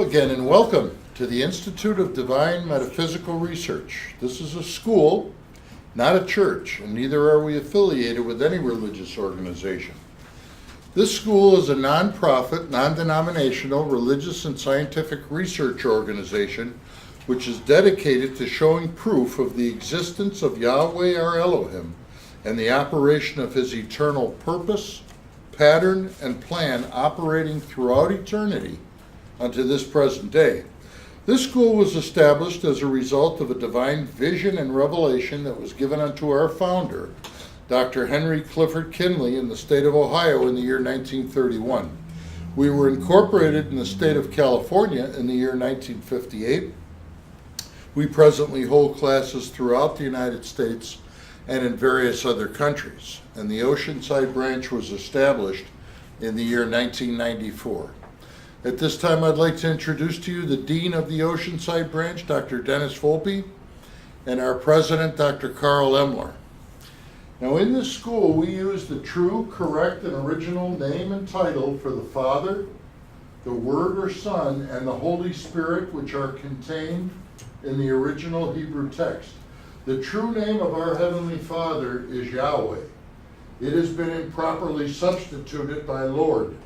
again and welcome to the Institute of Divine Metaphysical Research. This is a school, not a church, and neither are we affiliated with any religious organization. This school is a non-profit, non-denominational, religious and scientific research organization which is dedicated to showing proof of the existence of Yahweh our Elohim and the operation of his eternal purpose, pattern, and plan operating throughout eternity unto this present day. This school was established as a result of a divine vision and revelation that was given unto our founder, Dr. Henry Clifford Kinley, in the state of Ohio in the year 1931. We were incorporated in the state of California in the year 1958. We presently hold classes throughout the United States and in various other countries, and the Oceanside branch was established in the year 1994. At this time, I'd like to introduce to you the Dean of the Oceanside branch, Dr. Dennis Volpe, and our President, Dr. Carl Emler. Now, in this school, we use the true, correct, and original name and title for the Father, the Word or Son, and the Holy Spirit, which are contained in the original Hebrew text. The true name of our Heavenly Father is Yahweh. It has been improperly substituted by Lord.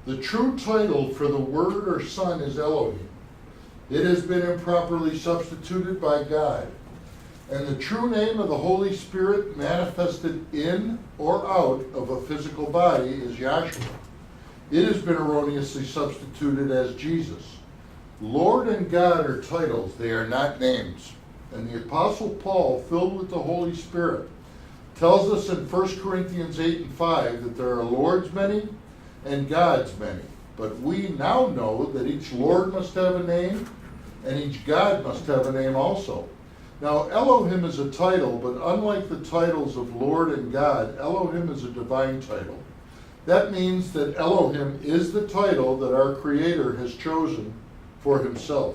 The true title for the Word or Son is Elohim. It has been improperly substituted by God. And the true name of the Holy Spirit manifested in or out of a physical body is Yahshua. It has been erroneously substituted as Jesus. Lord and God are titles, they are not names. And the Apostle Paul, filled with the Holy Spirit, tells us in 1 Corinthians 8:5 that there are Lord's many and God's many. But we now know that each Lord must have a name, and each God must have a name also. Now, Elohim is a title, but unlike the titles of Lord and God, Elohim is a divine title. That means that Elohim is the title that our Creator has chosen for himself.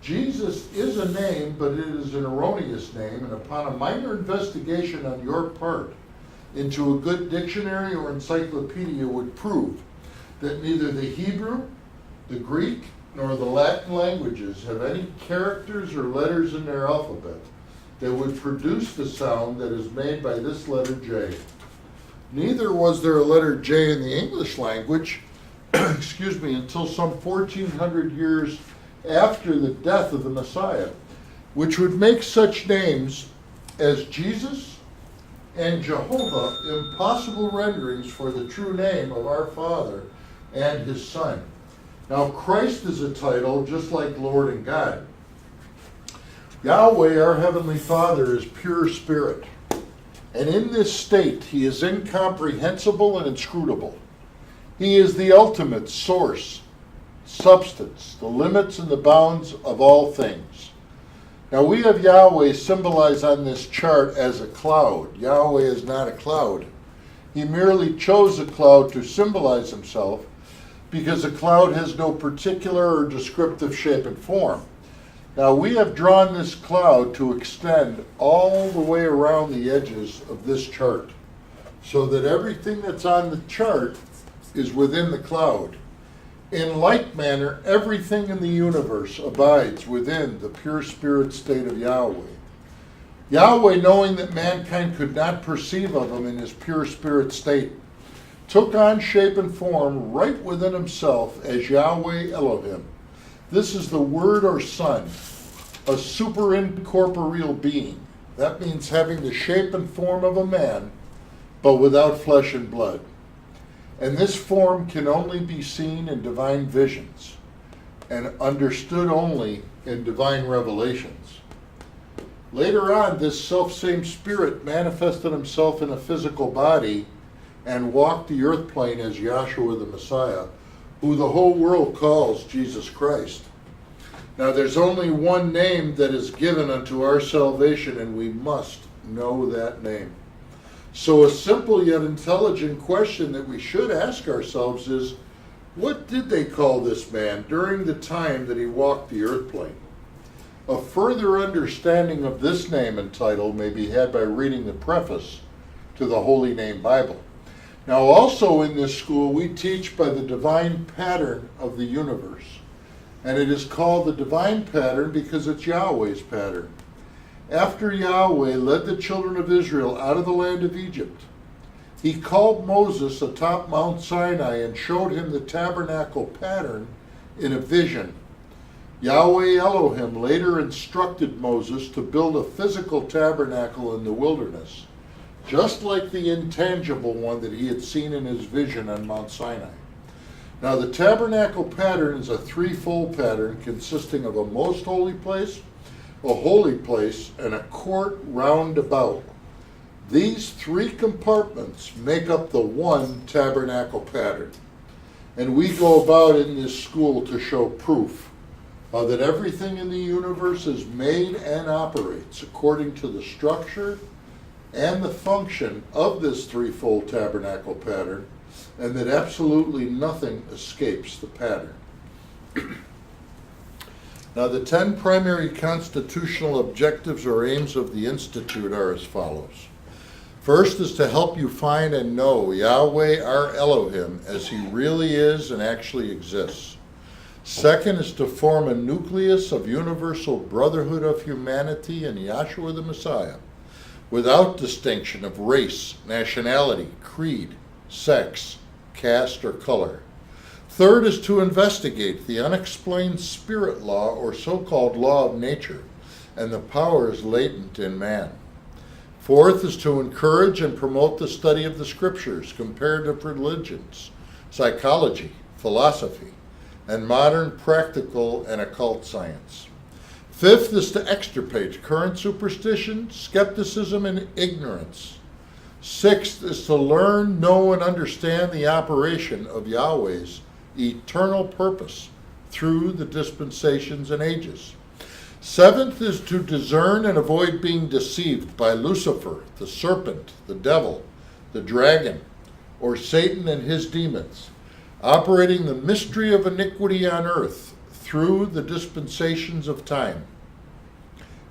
Jesus is a name, but it is an erroneous name, and upon a minor investigation on your part into a good dictionary or encyclopedia would prove that neither the Hebrew, the Greek, nor the Latin languages have any characters or letters in their alphabet that would produce the sound that is made by this letter J. Neither was there a letter J in the English language, until some 1400 years after the death of the Messiah, which would make such names as Jesus and Jehovah impossible renderings for the true name of our Father and his Son. Now, Christ is a title just like Lord and God. Yahweh, our Heavenly Father, is pure spirit, and in this state he is incomprehensible and inscrutable. He is the ultimate source, substance, the limits and the bounds of all things. Now, we have Yahweh symbolized on this chart as a cloud. Yahweh is not a cloud. He merely chose a cloud to symbolize himself because a cloud has no particular or descriptive shape and form. Now, we have drawn this cloud to extend all the way around the edges of this chart so that everything that's on the chart is within the cloud. In like manner, everything in the universe abides within the pure spirit state of Yahweh. Yahweh, knowing that mankind could not perceive of him in his pure spirit state, took on shape and form right within himself as Yahweh Elohim. This is the Word or Son, a superincorporeal being. That means having the shape and form of a man, but without flesh and blood. And this form can only be seen in divine visions and understood only in divine revelations. Later on, this self-same spirit manifested himself in a physical body and walked the earth plane as Yahshua the Messiah, who the whole world calls Jesus Christ. Now, there's only one name that is given unto our salvation, and we must know that name. So a simple yet intelligent question that we should ask ourselves is, what did they call this man during the time that he walked the earth plane? A further understanding of this name and title may be had by reading the preface to the Holy Name Bible. Now, also in this school, we teach by the divine pattern of the universe. And it is called the divine pattern because it's Yahweh's pattern. After Yahweh led the children of Israel out of the land of Egypt, he called Moses atop Mount Sinai and showed him the tabernacle pattern in a vision. Yahweh Elohim later instructed Moses to build a physical tabernacle in the wilderness, just like the intangible one that he had seen in his vision on Mount Sinai. Now, the tabernacle pattern is a threefold pattern consisting of a most holy place, a holy place, and a court round about. These three compartments make up the one tabernacle pattern. And we go about in this school to show proof that everything in the universe is made and operates according to the structure and the function of this threefold tabernacle pattern, and that absolutely nothing escapes the pattern. Now, the 10 primary constitutional objectives or aims of the Institute are as follows. First is to help you find and know Yahweh our Elohim as he really is and actually exists. Second is to form a nucleus of universal brotherhood of humanity in Yahshua the Messiah, without distinction of race, nationality, creed, sex, caste, or color. Third is to investigate the unexplained spirit law or so-called law of nature and the powers latent in man. Fourth is to encourage and promote the study of the scriptures, comparative religions, psychology, philosophy, and modern practical and occult science. Fifth is to extirpate current superstition, skepticism, and ignorance. Sixth is to learn, know, and understand the operation of Yahweh's eternal purpose through the dispensations and ages. Seventh is to discern and avoid being deceived by Lucifer, the serpent, the devil, the dragon, or Satan and his demons, operating the mystery of iniquity on earth through the dispensations of time.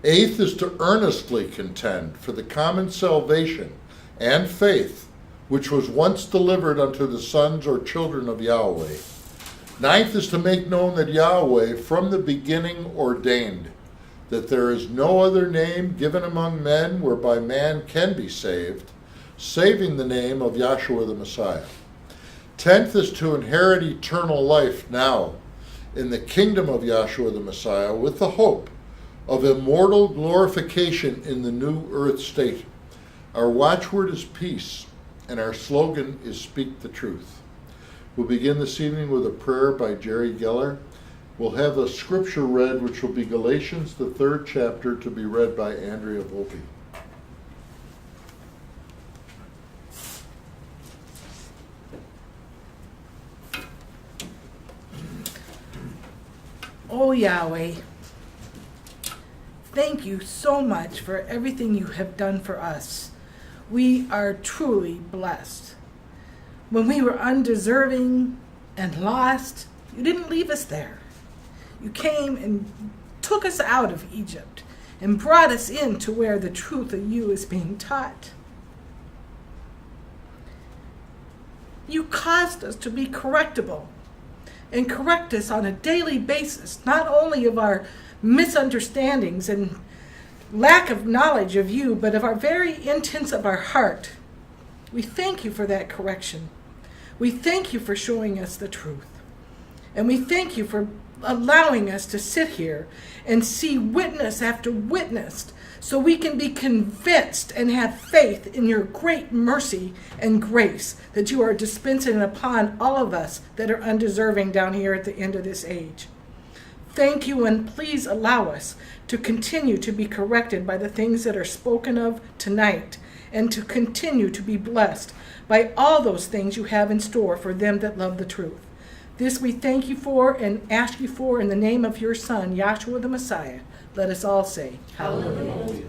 Eighth is to earnestly contend for the common salvation and faith which was once delivered unto the sons or children of Yahweh. Ninth is to make known that Yahweh from the beginning ordained that there is no other name given among men whereby man can be saved, saving the name of Yahshua the Messiah. 10th is to inherit eternal life now in the kingdom of Yahshua the Messiah with the hope of immortal glorification in the new earth state. Our watchword is peace, and our slogan is speak the truth. We'll begin this evening with a prayer by Jerry Geller. We'll have a scripture read, which will be Galatians, the 3rd chapter, to be read by Andrea Volpe. Oh Yahweh, thank you so much for everything you have done for us. We are truly blessed. When we were undeserving and lost, you didn't leave us there. You came and took us out of Egypt and brought us into where the truth of you is being taught. You caused us to be correctable and correct us on a daily basis, not only of our misunderstandings and lack of knowledge of you, but of our very intents of our heart. We thank you for that correction. We thank you for showing us the truth. And we thank you for allowing us to sit here and see witness after witness so we can be convinced and have faith in your great mercy and grace that you are dispensing upon all of us that are undeserving down here at the end of this age. Thank you, and please allow us to continue to be corrected by the things that are spoken of tonight, and to continue to be blessed by all those things you have in store for them that love the truth. This we thank you for and ask you for in the name of your Son, Yahshua the Messiah. Let us all say, Hallelujah. Hallelujah.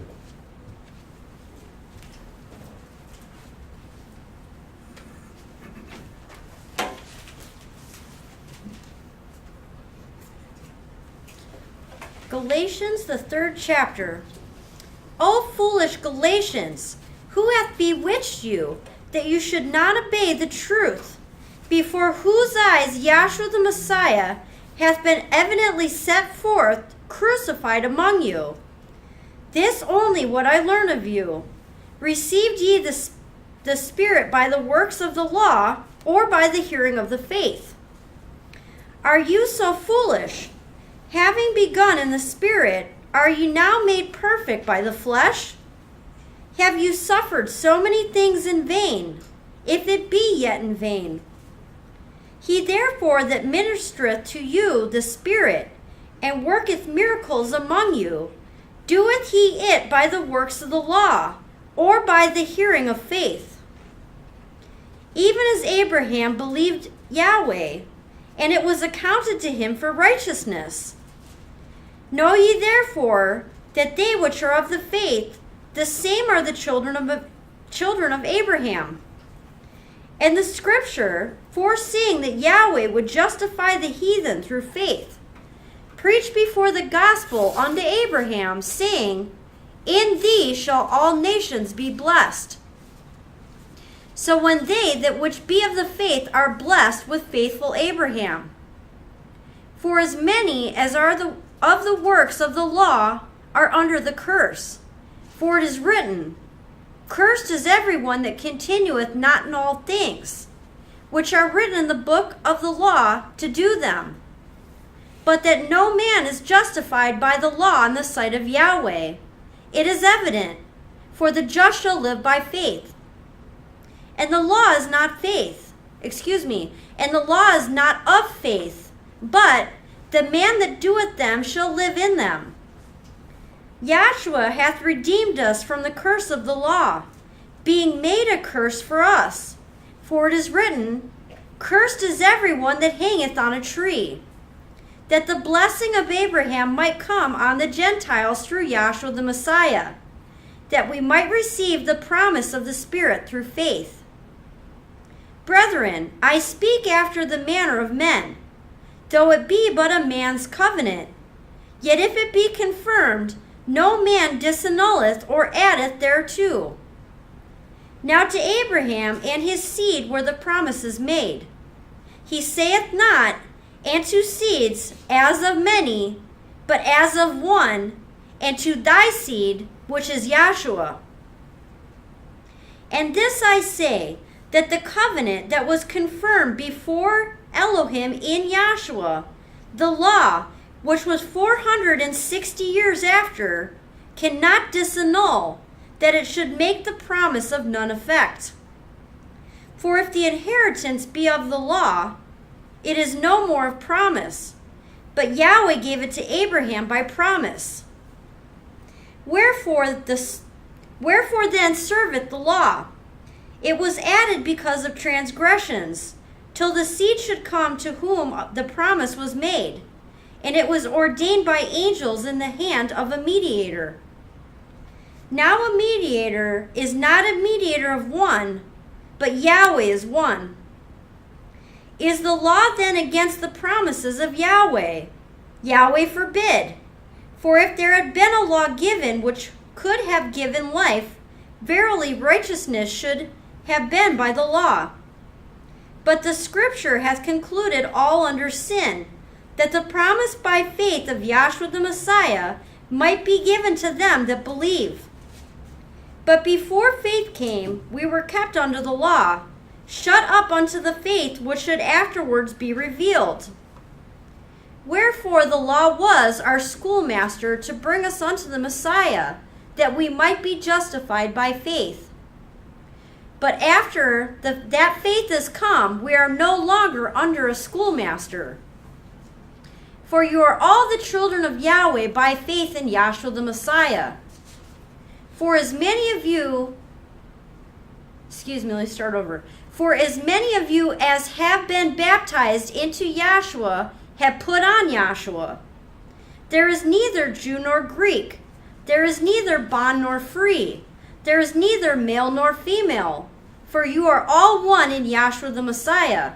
Galatians, the 3rd chapter. O foolish Galatians, who hath bewitched you, that you should not obey the truth, before whose eyes Yahshua the Messiah hath been evidently set forth, crucified among you. This only would I learn of you. Received ye the Spirit by the works of the law, or by the hearing of the faith? Are you so foolish? Having begun in the Spirit, are ye now made perfect by the flesh? Have you suffered so many things in vain, if it be yet in vain? He therefore that ministereth to you the Spirit, and worketh miracles among you, doeth he it by the works of the law, or by the hearing of faith? Even as Abraham believed Yahweh, and it was accounted to him for righteousness. Know ye therefore that they which are of the faith, the same are the children of Abraham. And the scripture, foreseeing that Yahweh would justify the heathen through faith, preached before the gospel unto Abraham, saying, In thee shall all nations be blessed. So when they that which be of the faith are blessed with faithful Abraham. For as many as are of the works of the law are under the curse. For it is written, Cursed is everyone that continueth not in all things, which are written in the book of the law to do them. But that no man is justified by the law in the sight of Yahweh. It is evident, for the just shall live by faith. And the law is not and the law is not of faith, but the man that doeth them shall live in them. Yahshua hath redeemed us from the curse of the law, being made a curse for us. For it is written, Cursed is everyone that hangeth on a tree, that the blessing of Abraham might come on the Gentiles through Yahshua the Messiah, that we might receive the promise of the Spirit through faith. Brethren, I speak after the manner of men, though it be but a man's covenant. Yet if it be confirmed, no man disannulleth or addeth thereto. Now to Abraham and his seed were the promises made. He saith not, and to seeds as of many, but as of one, and to thy seed, which is Yahshua. And this I say, that the covenant that was confirmed before Elohim in Yahshua, the law, which was 460 years after, cannot disannul, that it should make the promise of none effect. For if the inheritance be of the law, it is no more of promise, but Yahweh gave it to Abraham by promise. Wherefore then serveth the law? It was added because of transgressions, till the seed should come to whom the promise was made, and it was ordained by angels in the hand of a mediator. Now a mediator is not a mediator of one, but Yahweh is one. Is the law then against the promises of Yahweh? Yahweh forbid. For if there had been a law given which could have given life, verily righteousness should have been by the law. But the scripture hath concluded all under sin, that the promise by faith of Yahshua the Messiah might be given to them that believe. But before faith came, we were kept under the law, shut up unto the faith which should afterwards be revealed. Wherefore the law was our schoolmaster to bring us unto the Messiah, that we might be justified by faith. But after that faith is come, we are no longer under a schoolmaster. For you are all the children of Yahweh by faith in Yahshua the Messiah. For as many of you as have been baptized into Yahshua have put on Yahshua. There is neither Jew nor Greek. There is neither bond nor free. There is neither male nor female. For you are all one in Yahshua the Messiah.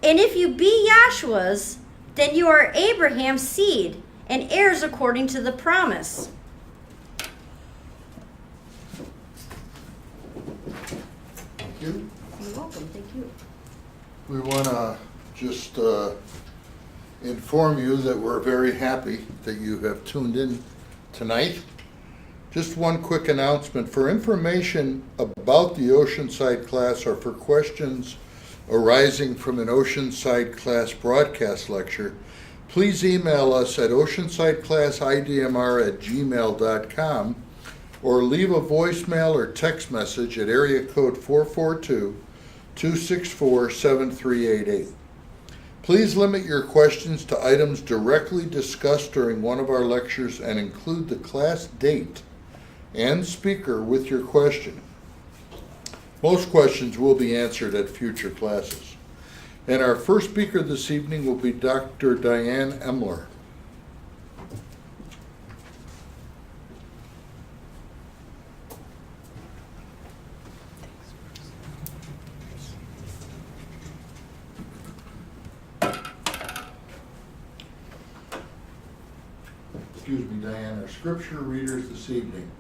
And if you be Yahshua's, then you are Abraham's seed and heirs according to the promise. Thank you. You're welcome. Thank you. We want to just inform you that we're very happy that you have tuned in tonight. Just one quick announcement. For information about the Oceanside class or for questions arising from an Oceanside class broadcast lecture, please email us at oceansideclassidmr@gmail.com or leave a voicemail or text message at area code 442-264-7388. Please limit your questions to items directly discussed during one of our lectures and include the class date and speaker with your question. Most questions will be answered at future classes. And our first speaker this evening will be Dr. Diane Emler. Excuse me, Diane. Our scripture readers this evening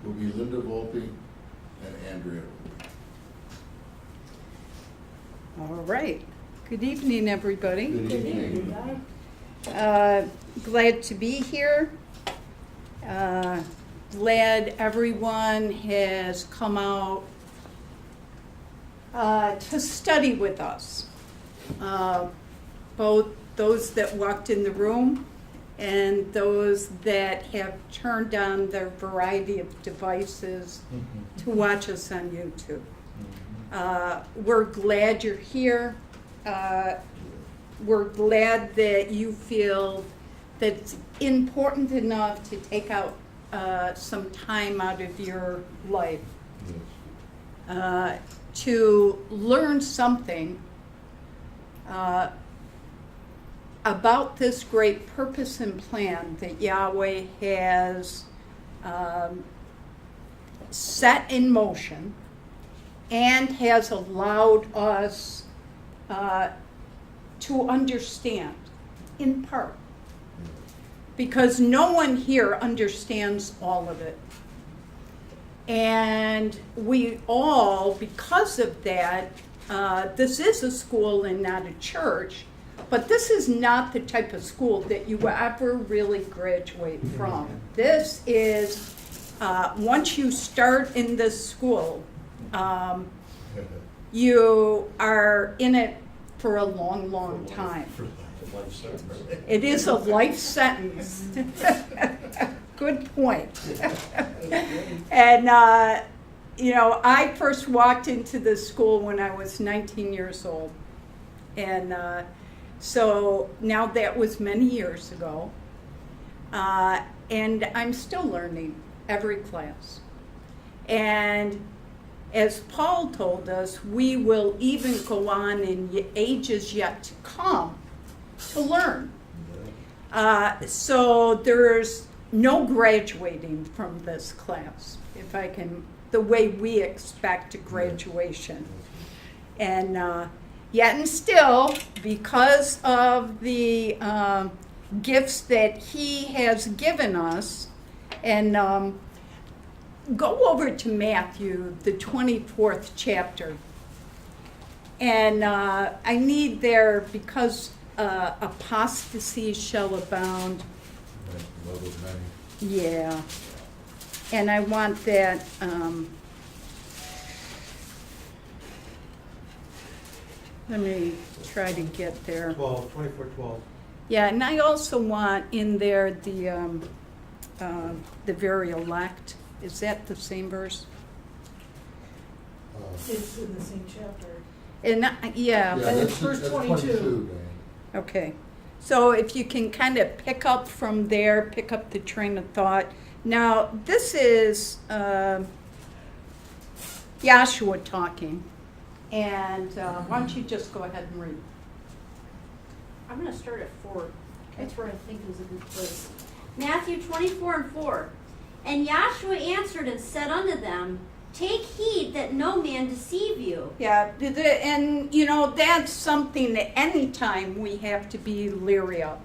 will be Linda Volpe and Andrea Volpe. All right. Good evening, everybody. Good evening. Glad to be here. Glad everyone has come out to study with us. Both those that walked in the room and those that have turned on their variety of devices to watch us on YouTube. We're glad you're here. We're glad that you feel that it's important enough to take out some time out of your life to learn something about this great purpose and plan that Yahweh has set in motion and has allowed us to understand in part. Because no one here understands all of it. And we all, because of that, this is a school and not a church, but this is not the type of school that you ever really graduate from. This is, once you start in this school, you are in it for a long, long time. It is a life sentence. Good point. And, I first walked into this school when I was 19 years old. And so now that was many years ago. And I'm still learning every class. And as Paul told us, we will even go on in ages yet to come to learn. So there's no graduating from this class, if I can, the way we expect a graduation. And yet and still, because of the gifts that he has given us, and go over to Matthew, the 24th chapter. And I need there, because apostasy shall abound. Love of many. Yeah. And I want that. Let me try to get there. 24:12. Yeah, and I also want in there the very elect. Is that the same verse? It's in the same chapter. And yeah. And it's verse 22. Diane. Okay. So if you can kind of pick up from there, pick up the train of thought. Now, this is Joshua talking. And why don't you just go ahead and read? I'm going to start at 4. That's where I think is a good place. Matthew 24:4. And Yahshua answered and said unto them, Take heed that no man deceive you. Yeah, and that's something that anytime we have to be leery of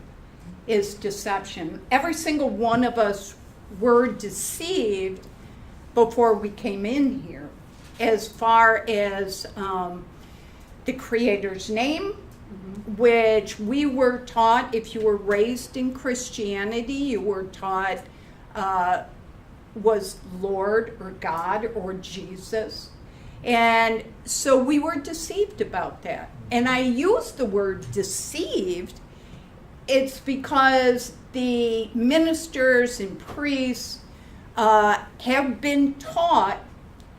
is deception. Every single one of us were deceived before we came in here, as far as the Creator's name, which we were taught, if you were raised in Christianity, you were taught was Lord or God or Jesus. And so we were deceived about that. And I use the word deceived, it's because the ministers and priests have been taught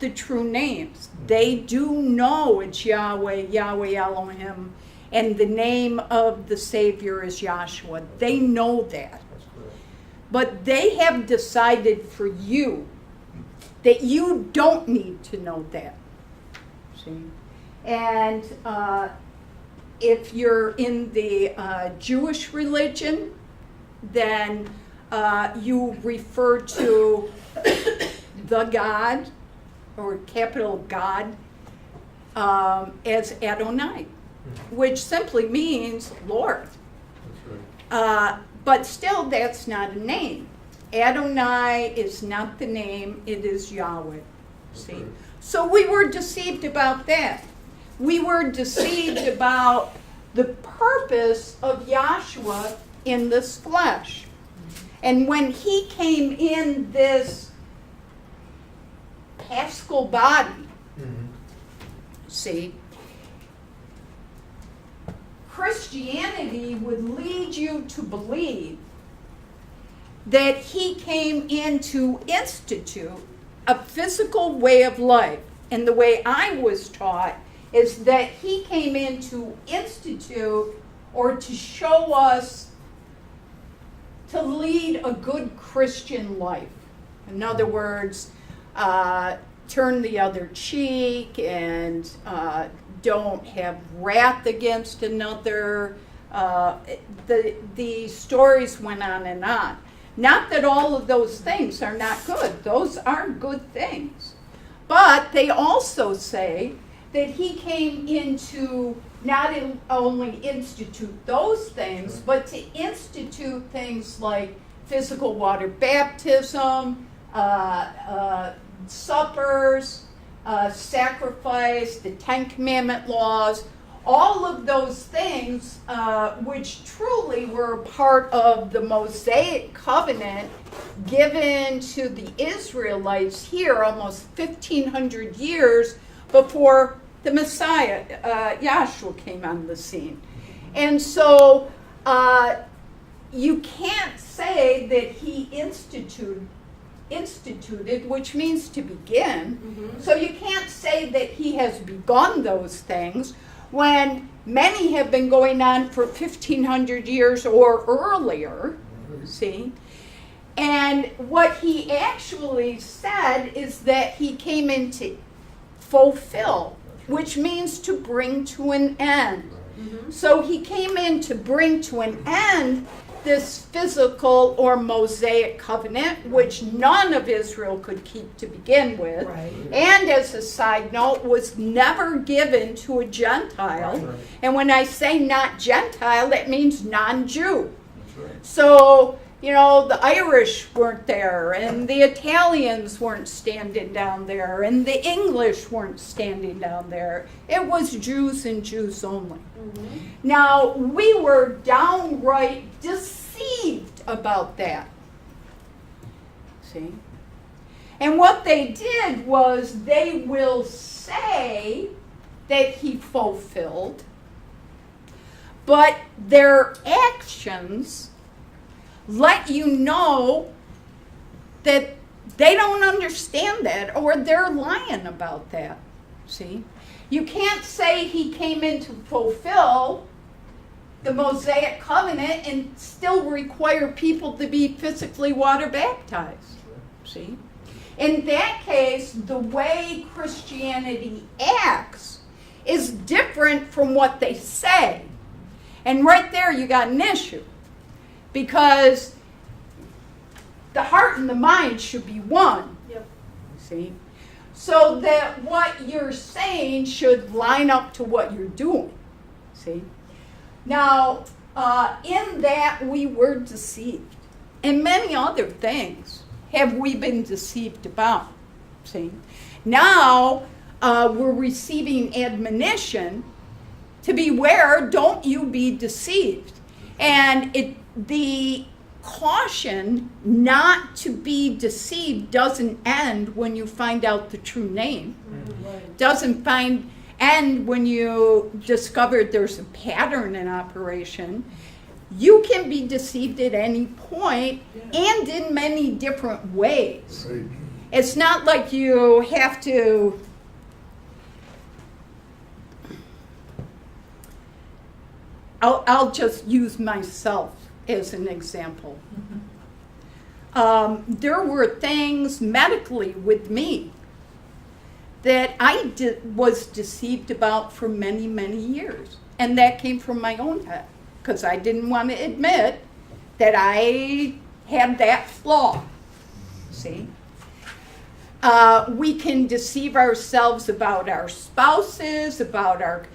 the true names. They do know it's Yahweh, Yahweh Elohim, and the name of the Savior is Yahshua. They know that. But they have decided for you that you don't need to know that. See? And if you're in the Jewish religion, then you refer to the God, or capital God, as Adonai, which simply means Lord. But still, that's not a name. Adonai is not the name, it is Yahweh. See? So we were deceived about that. We were deceived about the purpose of Yahshua in this flesh. And when he came in this paschal body, see, Christianity would lead you to believe that he came in to institute a physical way of life. And the way I was taught is that he came in to institute or to show us to lead a good Christian life. In other words, turn the other cheek and don't have wrath against another. The stories went on and on. Not that all of those things are not good. Those are good things. But they also say that he came in to not only institute those things, but to institute things like physical water baptism, suppers, sacrifice, the Ten Commandment laws, all of those things which truly were part of the Mosaic covenant given to the Israelites here almost 1,500 years before the Messiah, Yahshua, came on the scene. And so you can't say that he instituted, which means to begin. So you can't say that he has begun those things when many have been going on for 1,500 years or earlier, see? And what he actually said is that he came in to fulfill, which means to bring to an end. So he came in to bring to an end this physical or Mosaic covenant, which none of Israel could keep to begin with. Right. And as a side note, was never given to a Gentile. Right. And when I say not Gentile, that means non-Jew. So, you know, the Irish weren't there, and the Italians weren't standing down there, and the English weren't standing down there. It was Jews and Jews only. Now, we were downright deceived about that. See? And what they did was they will say that he fulfilled, but their actions let you know that they don't understand that, or they're lying about that. See? You can't say he came in to fulfill the Mosaic covenant and still require people to be physically water baptized. See? In that case, the way Christianity acts is different from what they say. And right there you got an issue. Because the heart and the mind should be one. Yep. See? So that what you're saying should line up to what you're doing. See? Now, in that we were deceived. And many other things have we been deceived about. See? Now, we're receiving admonition to beware, don't you be deceived. And the caution not to be deceived doesn't end when you find out the true name. Doesn't end when you discover there's a pattern in operation. You can be deceived at any point and in many different ways. Right. It's not like you have to I'll just use myself as an example. There were things medically with me that I was deceived about for many, many years. And that came from my own head, because I didn't want to admit that I had that flaw. See? We can deceive ourselves about our spouses, about our,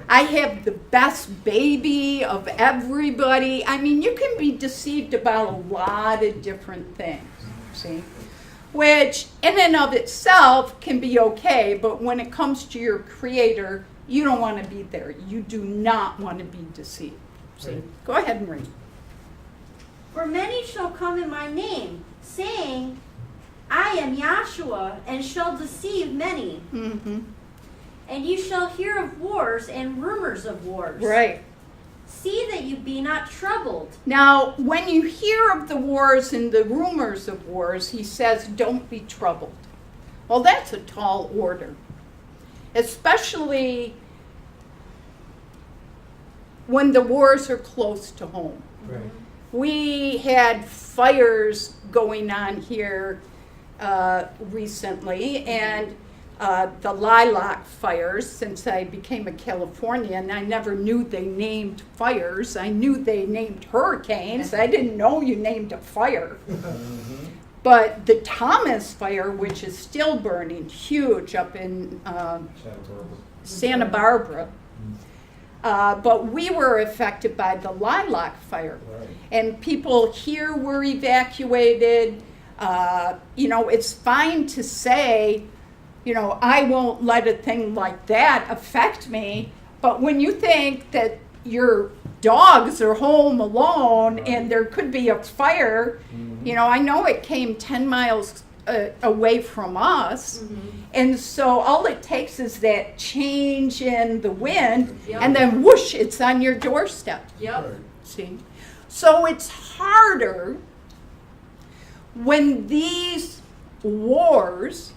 I have the best baby of everybody. I mean, you can be deceived about a lot of different things, see? Which, in and of itself, can be okay, but when it comes to your Creator, you don't want to be there. You do not want to be deceived. See? Right. Go ahead and read. For many shall come in my name, saying, I am Yahshua, and shall deceive many. Mm-hmm. And you shall hear of wars and rumors of wars. Right. See that you be not troubled. Now, when you hear of the wars and the rumors of wars, he says, don't be troubled. Well, that's a tall order, especially when the wars are close to home. Right. We had fires going on here recently, and the lilac fires, since I became a Californian, I never knew they named fires. I knew they named hurricanes. I didn't know you named a fire. But the Thomas fire, which is still burning, huge up in Santa Barbara. But we were affected by the lilac fire. Right. And people here were evacuated. It's fine to say, I won't let a thing like that affect me. But when you think that your dogs are home alone and there could be a fire, I know it came 10 miles away from us. And so all it takes is that change in the wind, Yep. and then whoosh, it's on your doorstep. Yep. See? So it's harder when these wars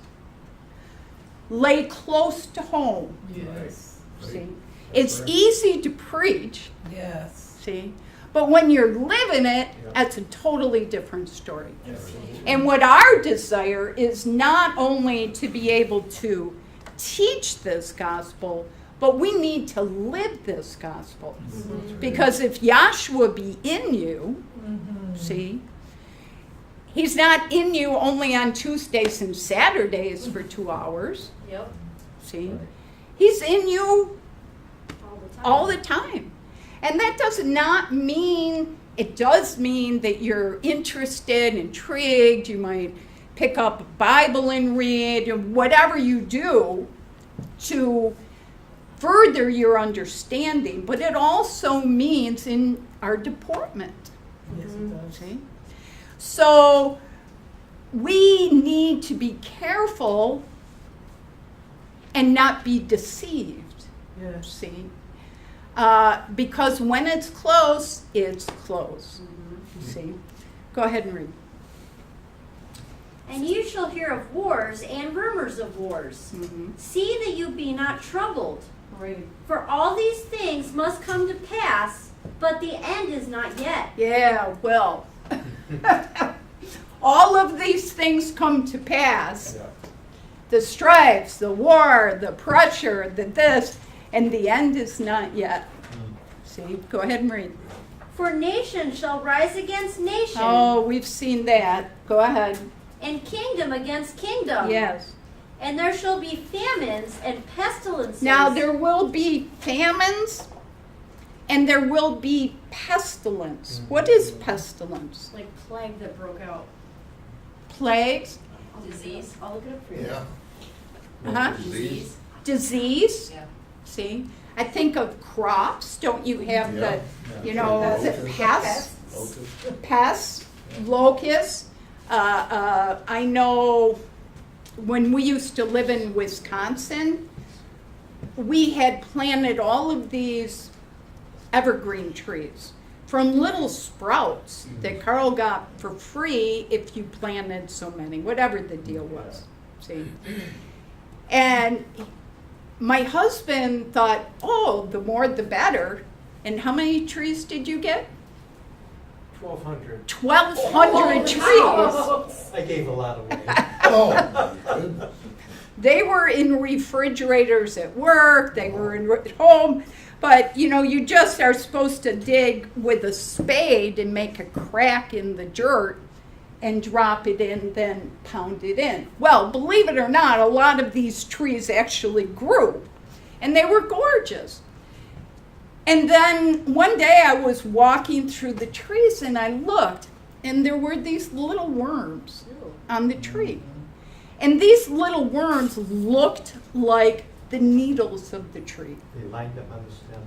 lay close to home. Yes. See? It's easy to preach, Yes. see? But when you're living it, Yep. that's a totally different story. Yes. And what our desire is not only to be able to teach this gospel, but we need to live this gospel. Because if Yahshua be in you, see, he's not in you only on Tuesdays and Saturdays for 2 hours, Yep. see? He's in you All the time. all the time. And that does not mean, it does mean that you're interested, intrigued, you might pick up a Bible and read, or whatever you do to further your understanding, but it also means in our deportment. Yes, it does. See? So we need to be careful and not be deceived. Yes. See? Because when it's close, it's close. See? Go ahead and read. And you shall hear of wars and rumors of wars. See that you be not troubled. Right. For all these things must come to pass, but the end is not yet. Yeah, well, all of these things come to pass. Yeah. The stripes, the war, the pressure, the this, and the end is not yet. See, go ahead and read. For nation shall rise against nation, Oh, we've seen that. Go ahead. and kingdom against kingdom. Yes. And there shall be famines and pestilences. Now there will be famines and there will be pestilence. What is pestilence? like plague that broke out. Plagues? Disease. I'll look it up for you. Yeah. Uh-huh. Disease. Disease? Yeah. See? I think of crops. Don't you have Yeah. the pests, locusts? I know when we used to live in Wisconsin, we had planted all of these evergreen trees from little sprouts that Carl got for free if you planted so many, whatever the deal was. See? And my husband thought, oh, the more the better. And how many trees did you get? 1,200. 1,200 trees. I gave a lot away. Oh, my goodness. They were in refrigerators at work, they were at home, but you just are supposed to dig with a spade and make a crack in the dirt and drop it in, then pound it in. Well, believe it or not, a lot of these trees actually grew, and they were gorgeous. And then one day I was walking through the trees and I looked, and there were these little worms on the tree. And these little worms looked like the needles of the tree. They lined up on the stem.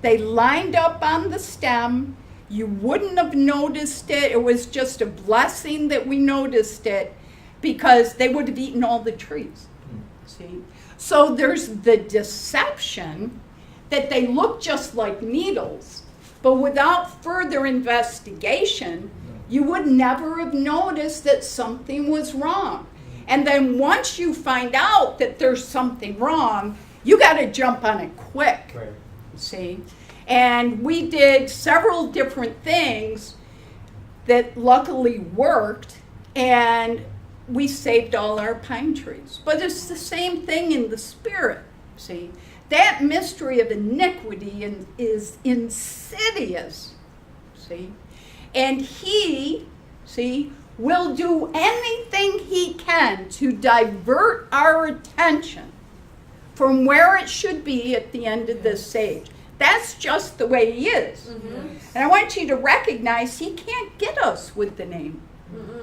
They lined up on the stem. You wouldn't have noticed it. It was just a blessing that we noticed it, because they would have eaten all the trees. See? So there's the deception that they look just like needles, but without further investigation, you would never have noticed that something was wrong. And then once you find out that there's something wrong, you got to jump on it quick. Right. See? And we did several different things that luckily worked, and we saved all our pine trees. But it's the same thing in the spirit. See? That mystery of iniquity is insidious. See? And he, will do anything he can to divert our attention from where it should be at the end of this age. That's just the way he is. And I want you to recognize he can't get us with the name.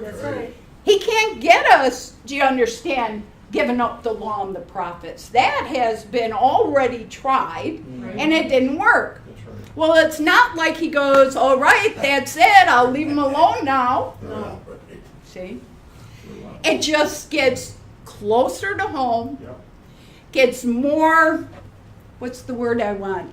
That's right. He can't get us, do you understand, giving up the law and the prophets. That has been already tried, and it didn't work. That's right. Well, it's not like he goes, all right, that's it, I'll leave him alone now. Yeah. See? It just gets closer to home, Yep. gets more, what's the word I want?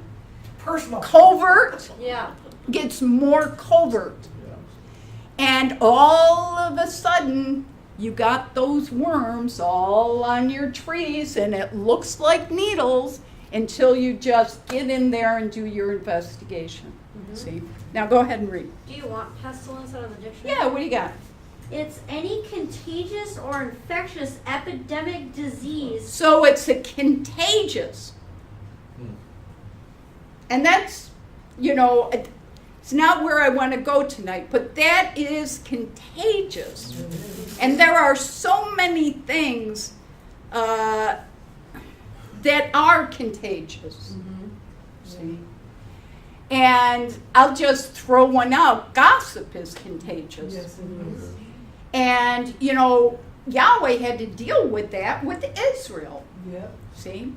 Personal. Covert, Yeah. gets more covert. Yeah. And all of a sudden, you got those worms all on your trees, and it looks like needles until you just get in there and do your investigation. See? Now go ahead and read. Do you want pestilence out of the dictionary? Yeah, what do you got? It's any contagious or infectious epidemic disease. So it's a contagious. And that's, it's not where I want to go tonight, but that is contagious. And there are so many things that are contagious. See? And I'll just throw one out. Gossip is contagious. Yes, it is. And, Yahweh had to deal with that with Israel. Yep. See?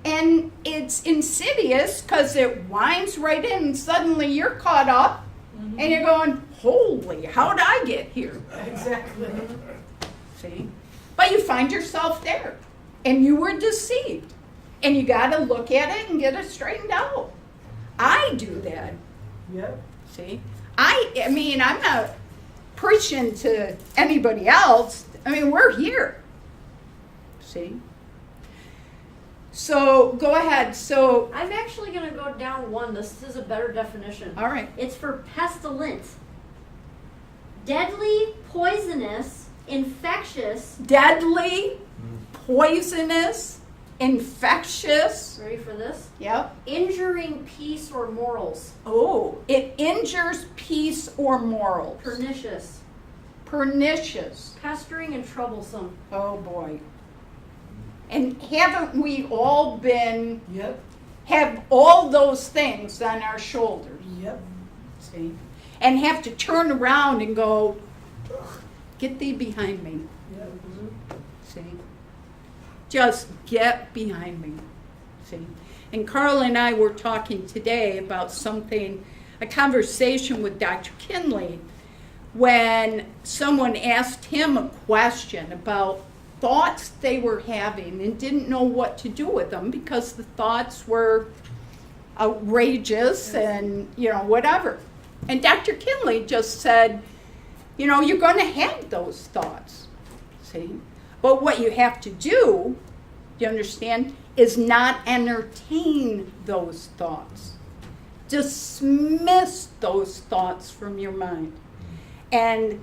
And it's insidious because it winds right in, and suddenly you're caught up and you're going, holy, how'd I get here? Exactly. See? But you find yourself there and you were deceived. And you got to look at it and get it straightened out. I do that. Yep. See? I mean, I'm not preaching to anybody else. I mean, we're here. See? So go ahead. So, I'm actually going to go down one. This is a better definition. all right. It's for pestilence. Deadly, poisonous, infectious. Deadly, poisonous, infectious. Ready for this? Yep. Injuring peace or morals. Oh, it injures peace or morals. Pernicious. Pernicious. Pestering and troublesome. Oh boy. And haven't we all been, Yep. have all those things on our shoulders? Yep. See? And have to turn around and go, get thee behind me. Yep. See? Just get behind me. See? And Carl and I were talking today about something, a conversation with Dr. Kinley, when someone asked him a question about thoughts they were having and didn't know what to do with them because the thoughts were outrageous and, whatever. And Dr. Kinley just said, you're going to have those thoughts, see? But what you have to do, you understand, is not entertain those thoughts. Dismiss those thoughts from your mind. And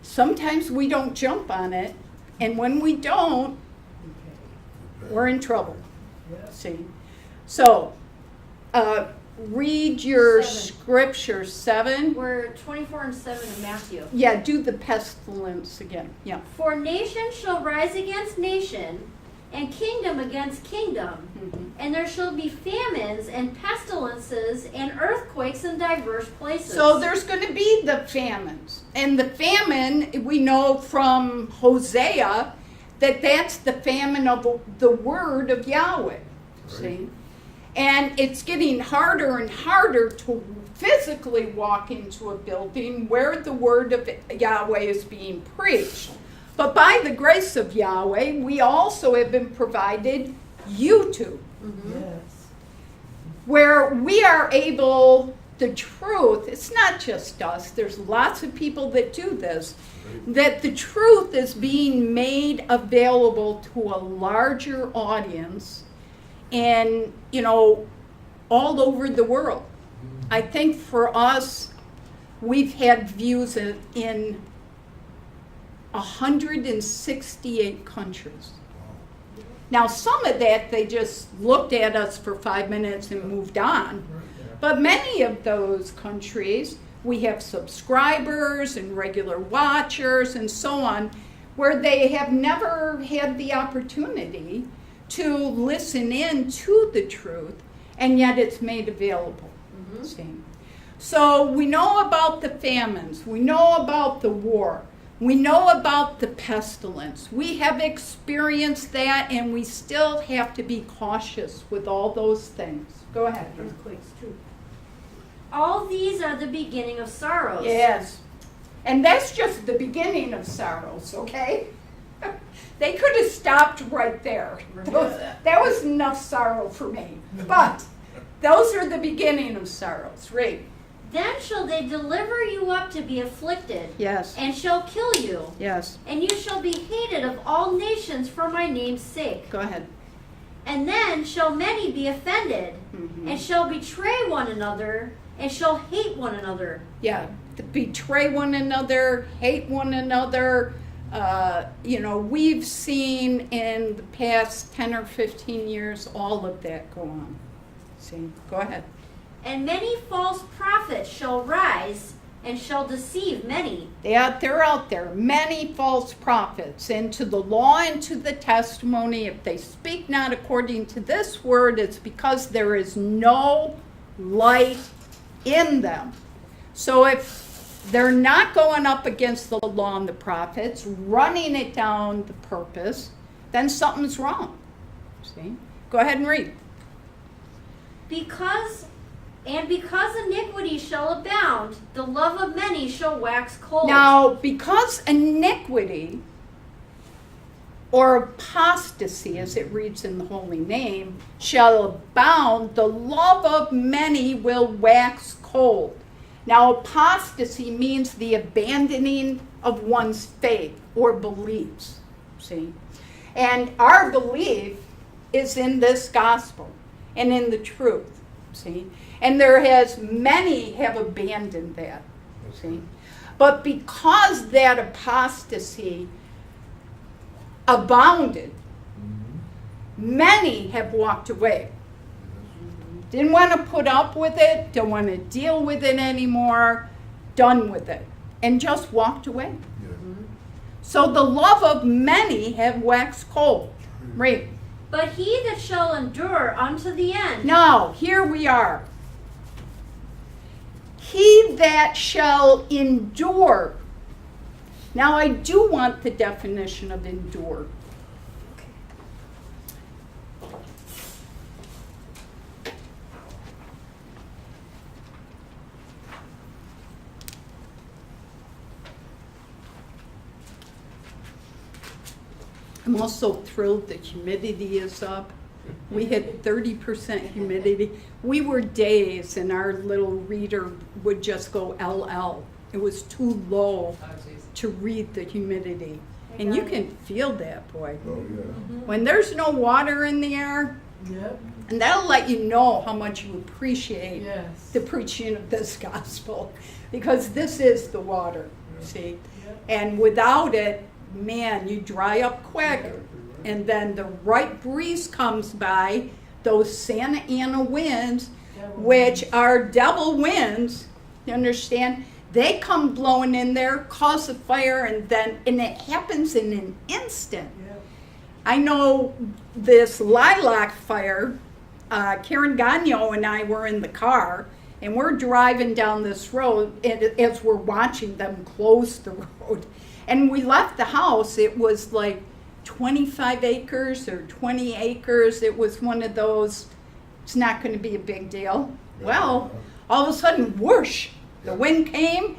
sometimes we don't jump on it, and when we don't, we're in trouble, see? So, read your 7. scripture, 7. We're 24 and 7 in Matthew. Yeah, do the pestilence again. Yeah. For nation shall rise against nation, and kingdom against kingdom, and there shall be famines and pestilences and earthquakes in diverse places. So there's going to be the famines. And the famine, we know from Hosea that that's the famine of the word of Yahweh. See? And it's getting harder and harder to physically walk into a building where the word of Yahweh is being preached. But by the grace of Yahweh, we also have been provided YouTube, where we are able, the truth, it's not just us, there's lots of people that do this, that the truth is being made available to a larger audience and, all over the world. I think for us, we've had views in 168 countries. Now, some of that, they just looked at us for 5 minutes and moved on. But many of those countries, we have subscribers and regular watchers and so on, where they have never had the opportunity to listen in to the truth, and yet it's made available. See? So we know about the famines. We know about the war. We know about the pestilence. We have experienced that, and we still have to be cautious with all those things. Go ahead. Earthquakes too. All these are the beginning of sorrows. Yes. And that's just the beginning of sorrows, okay? They could have stopped right there. That was enough sorrow for me. But those are the beginning of sorrows. Read. Then shall they deliver you up to be afflicted, Yes. and shall kill you, Yes. and you shall be hated of all nations for my name's sake. Go ahead. And then shall many be offended, and shall betray one another, and shall hate one another. Yeah. To betray one another, hate one another. We've seen in the past 10 or 15 years all of that go on. See? Go ahead. And many false prophets shall rise, and shall deceive many. They're out there, many false prophets, and to the law and to the testimony, if they speak not according to this word, it's because there is no light in them. So if they're not going up against the law and the prophets, running it down the purpose, then something's wrong. See? Go ahead and read. Because iniquity shall abound, the love of many shall wax cold. Now, because iniquity or apostasy, as it reads in the Holy Name, shall abound, the love of many will wax cold. Now, apostasy means the abandoning of one's faith or beliefs, see? And our belief is in this gospel and in the truth, see? And many have abandoned that, see? But because that apostasy abounded, many have walked away. Didn't want to put up with it, don't want to deal with it anymore, done with it, and just walked away. So the love of many have waxed cold. Read. But he that shall endure unto the end. Now, here we are. He that shall endure. Now, I do want the definition of endure. I'm also thrilled the humidity is up. We had 30% humidity. We were days and our little reader would just go LL. It was too low to read the humidity. And you can feel that, boy. Oh, yeah. When there's no water in the air, Yep, and that'll let you know how much you appreciate yes. the preaching of this gospel, because this is the water, see? Yep. And without it, man, you dry up quick. And then the right breeze comes by, those Santa Ana winds, which are devil winds, you understand? They come blowing in there, cause a fire, and it happens in an instant. Yep. I know this lilac fire, Karen Gagnon and I were in the car, and we're driving down this road as we're watching them close the road. And we left the house, it was like 25 acres or 20 acres. It was one of those, it's not going to be a big deal. Well, all of a sudden, whoosh, the wind came,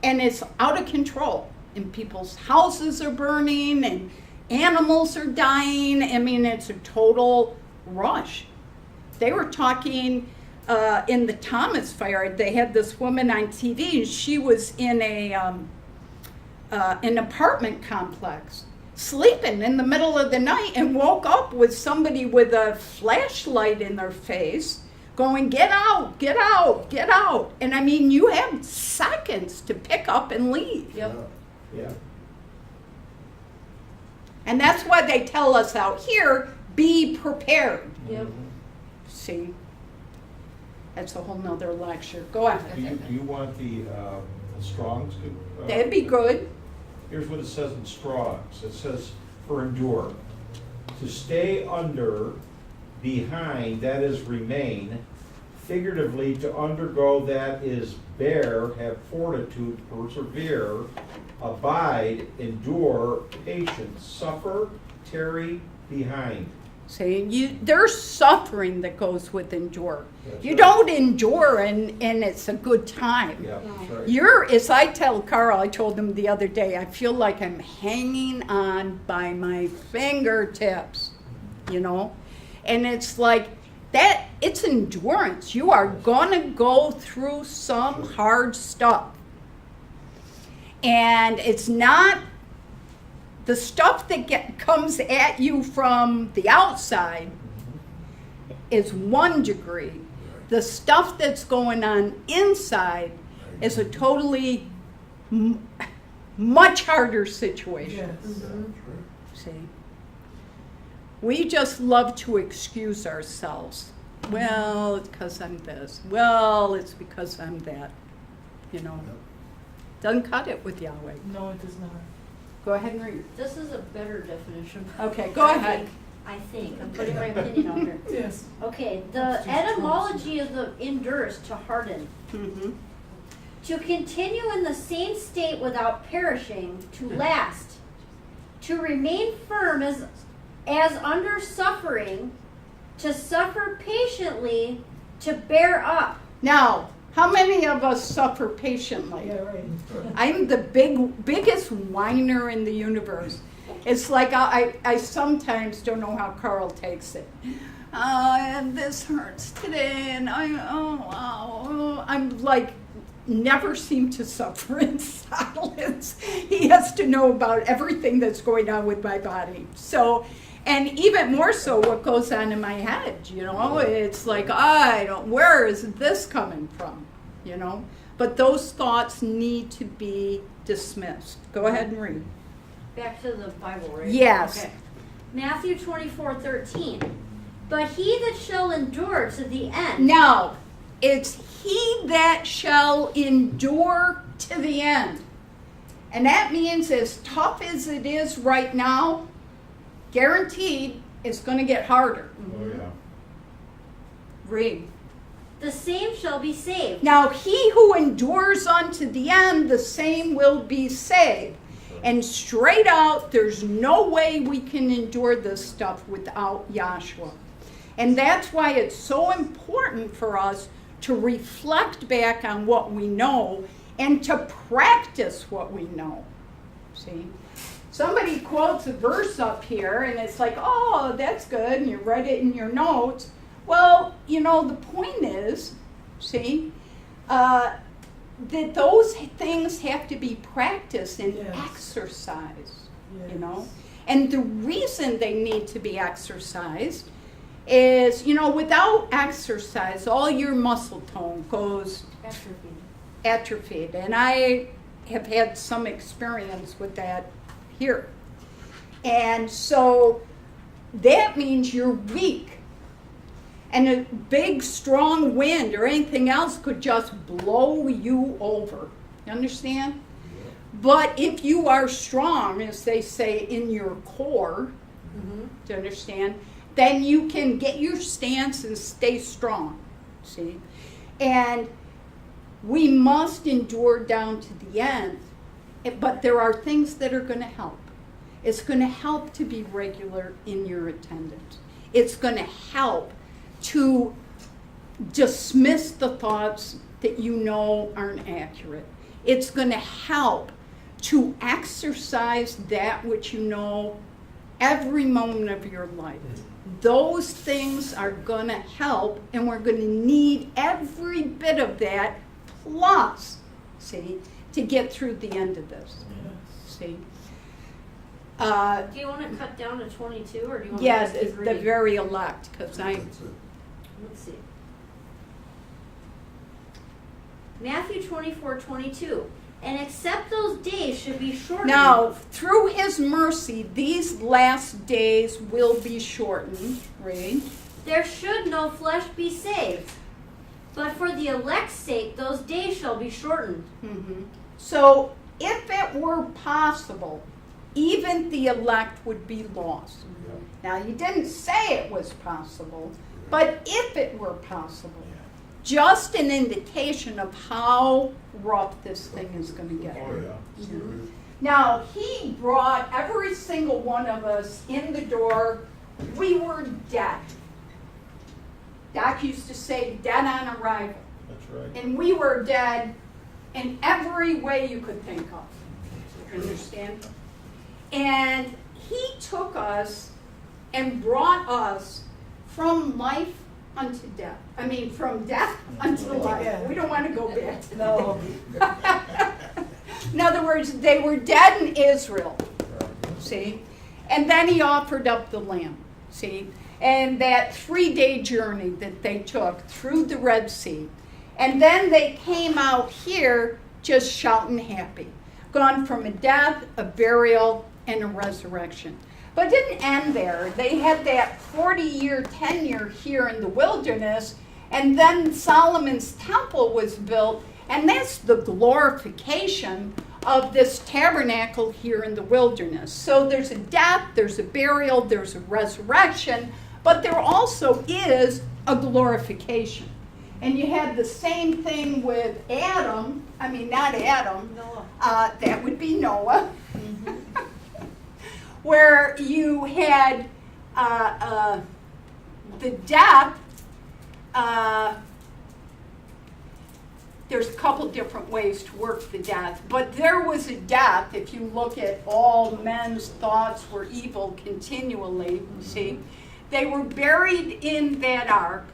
and it's out of control. And people's houses are burning, and animals are dying. I mean, it's a total rush. They were talking in the Thomas fire. They had this woman on TV, and she was in an apartment complex, sleeping in the middle of the night, and woke up with somebody with a flashlight in their face going, "Get out, get out, get out." And I mean, you have seconds to pick up and leave. Yep. Yeah. And that's why they tell us out here, be prepared. Yep. See? That's a whole nother lecture. Go ahead. Do you want the Strong's? That'd be good. Here's what it says in Strong's. It says, for endure, to stay under, behind, that is remain, figuratively to undergo, that is bear, have fortitude, persevere, abide, endure, patience, suffer, tarry, behind. See, there's suffering that goes with endure. That's You right. don't endure and it's a good time. Yeah, that's right. You're, as I tell Carl, I told him the other day, I feel like I'm hanging on by my fingertips, you know? And it's like that, it's endurance. You are gonna go through some hard stuff. And it's not the stuff that comes at you from the outside is 1 degree. The stuff that's going on inside is a totally much harder situation. Yes. See, we just love to excuse ourselves. Well, it's because I'm this. Well, it's because I'm that. You know, doesn't cut it with Yahweh. No, it does not. Go ahead and read. This is a better definition. Okay, go ahead. I think. I'm putting my opinion out here. Yes. Okay, the etymology of the endures, to harden. Mm-hmm. To continue in the same state without perishing, to last, to remain firm as under suffering, to suffer patiently, to bear up. Now, how many of us suffer patiently? Yeah, right. I'm the biggest whiner in the universe. It's like I sometimes don't know how Carl takes it. And this hurts today, and I'm like, never seem to suffer in silence. He has to know about everything that's going on with my body. So, and even more so what goes on in my head, you know? It's like, where is this coming from, you know? But those thoughts need to be dismissed. Go ahead and read. Back to the Bible, right? Yes. Okay. Matthew 24:13. But he that shall endure to the end. Now, it's he that shall endure to the end. And that means as tough as it is right now, guaranteed it's going to get harder. Oh, yeah. Read. The same shall be saved. Now, he who endures unto the end, the same will be saved. And straight out, there's no way we can endure this stuff without Yahshua. And that's why it's so important for us to reflect back on what we know and to practice what we know. See? somebody quotes a verse up here and it's like, oh, that's good, and you write it in your notes. Well, you know, the point is, see, that those things have to be practiced and Yes. exercised, Yes. you know. And the reason they need to be exercised is, you know, without exercise, all your muscle tone goes atrophied. And I have had some experience with that here. And so that means you're weak. And a big, strong wind or anything else could just blow you over. You understand? But if you are strong, as they say, in your core, do you understand? Then you can get your stance and stay strong. See? And we must endure down to the end. But there are things that are going to help. It's going to help to be regular in your attendance. It's going to help to dismiss the thoughts that you know aren't accurate. It's going to help to exercise that which you know every moment of your life. Those things are going to help, and we're going to need every bit of that plus, see, to get through the end of this. See? Do you want to cut down to 22, or do you want Yes, to keep the reading? very elect, because Let's see. Matthew 24:22. And except those days should be shortened. Now, through his mercy, these last days will be shortened. Read. There should no flesh be saved. But for the elect's sake, those days shall be shortened. So, if it were possible, even the elect would be lost. Now, he didn't say it was possible, but if it were possible, just an indication of how rough this thing is going to get. Now, he brought every single one of us in the door. We were dead. Doc used to say, dead on arrival. That's right. And we were dead in every way you could think of. Understand? And he took us and brought us from life unto death. I mean, from death unto life. Yeah. We don't want to go back to No. In other words, they were dead in Israel, see? And then he offered up the lamb, see? And that 3-day journey that they took through the Red Sea. And then they came out here just shouting happy. Gone from a death, a burial, and a resurrection. But it didn't end there. They had that 40-year tenure here in the wilderness, and then Solomon's temple was built, and that's the glorification of this tabernacle here in the wilderness. So there's a death, there's a burial, there's a resurrection, but there also is a glorification. And you had the same thing with Adam, I mean, not Adam, Noah. that would be Noah, where you had the death. There's a couple different ways to work the death, but there was a death. If you look at all men's thoughts were evil continually, see, they were buried in that ark.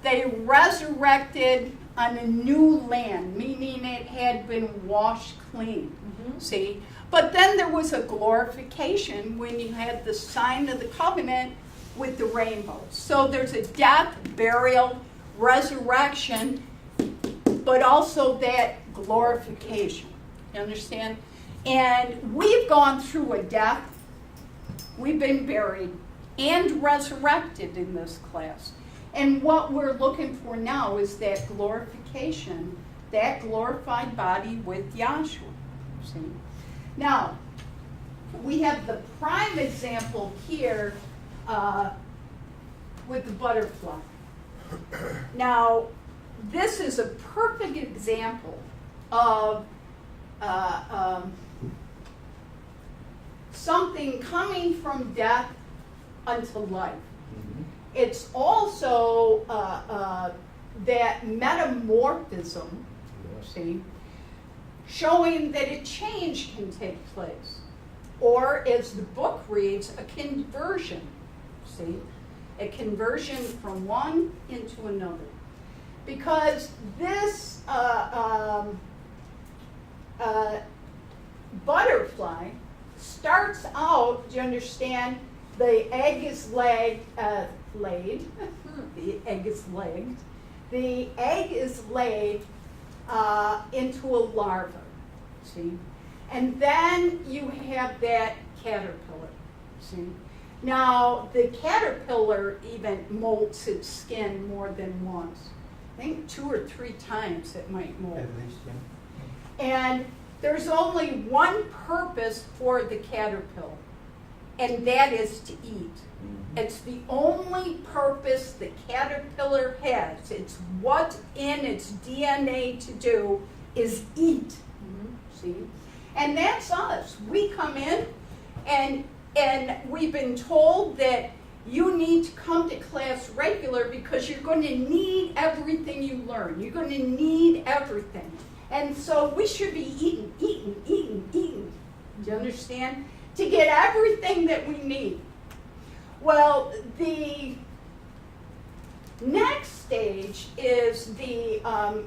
They resurrected on a new land, meaning it had been washed clean, see. But then there was a glorification when you had the sign of the covenant with the rainbow. So there's a death, burial, resurrection, but also that glorification. You understand? And we've gone through a death, we've been buried, and resurrected in this class. And what we're looking for now is that glorification, that glorified body with Yahshua. See? Now, we have the prime example here with the butterfly. Now, this is a perfect example of something coming from death unto life. It's also that metamorphism, see, showing that a change can take place. or as the book reads, a conversion. See? A conversion from one into another. Because this butterfly starts out, do you understand, the egg is laid, the egg is laid, the egg is laid into a larva, see? And then you have that caterpillar, see? Now, the caterpillar even molts its skin more than once. I think 2 or 3 times it might molt. At least, yeah. And there's only one purpose for the caterpillar, and that is to eat. It's the only purpose the caterpillar has. It's what in its DNA to do is eat. See? And that's us. We come in and we've been told that you need to come to class regular because you're going to need everything you learn. You're going to need everything. And so we should be eating. Do you understand? To get everything that we need. Well, the next stage is the,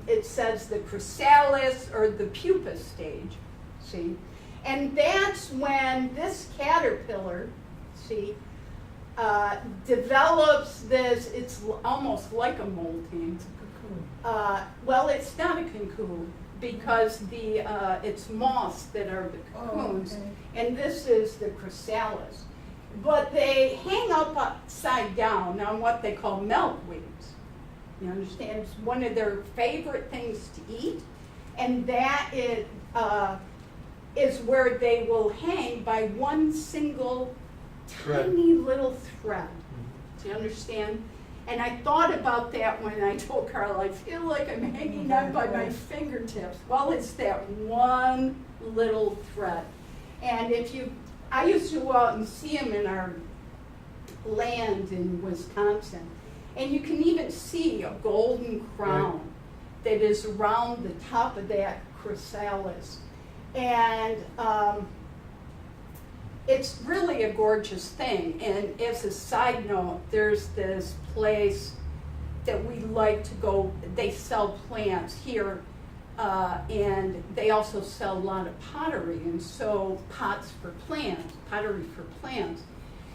it says the chrysalis or the pupa stage, see? And that's when this caterpillar, see, develops this, it's almost like a molting. It's a cocoon. Well, it's not a cocoon because the it's moths that are the cocoons, okay. and this is the chrysalis. But they hang up upside down on what they call milkweeds. You understand? It's one of their favorite things to eat, and that is where they will hang by one single tiny little thread. Do you understand? And I thought about that when I told Carl, I feel like I'm hanging on by my fingertips. Well, it's that one little thread. And I used to go out and see them in our land in Wisconsin. And you can even see a golden crown that is around the top of that chrysalis. And it's really a gorgeous thing. And as a side note, there's this place that we like to go. They sell plants here, and they also sell a lot of pottery, and so pots for plants, pottery for plants.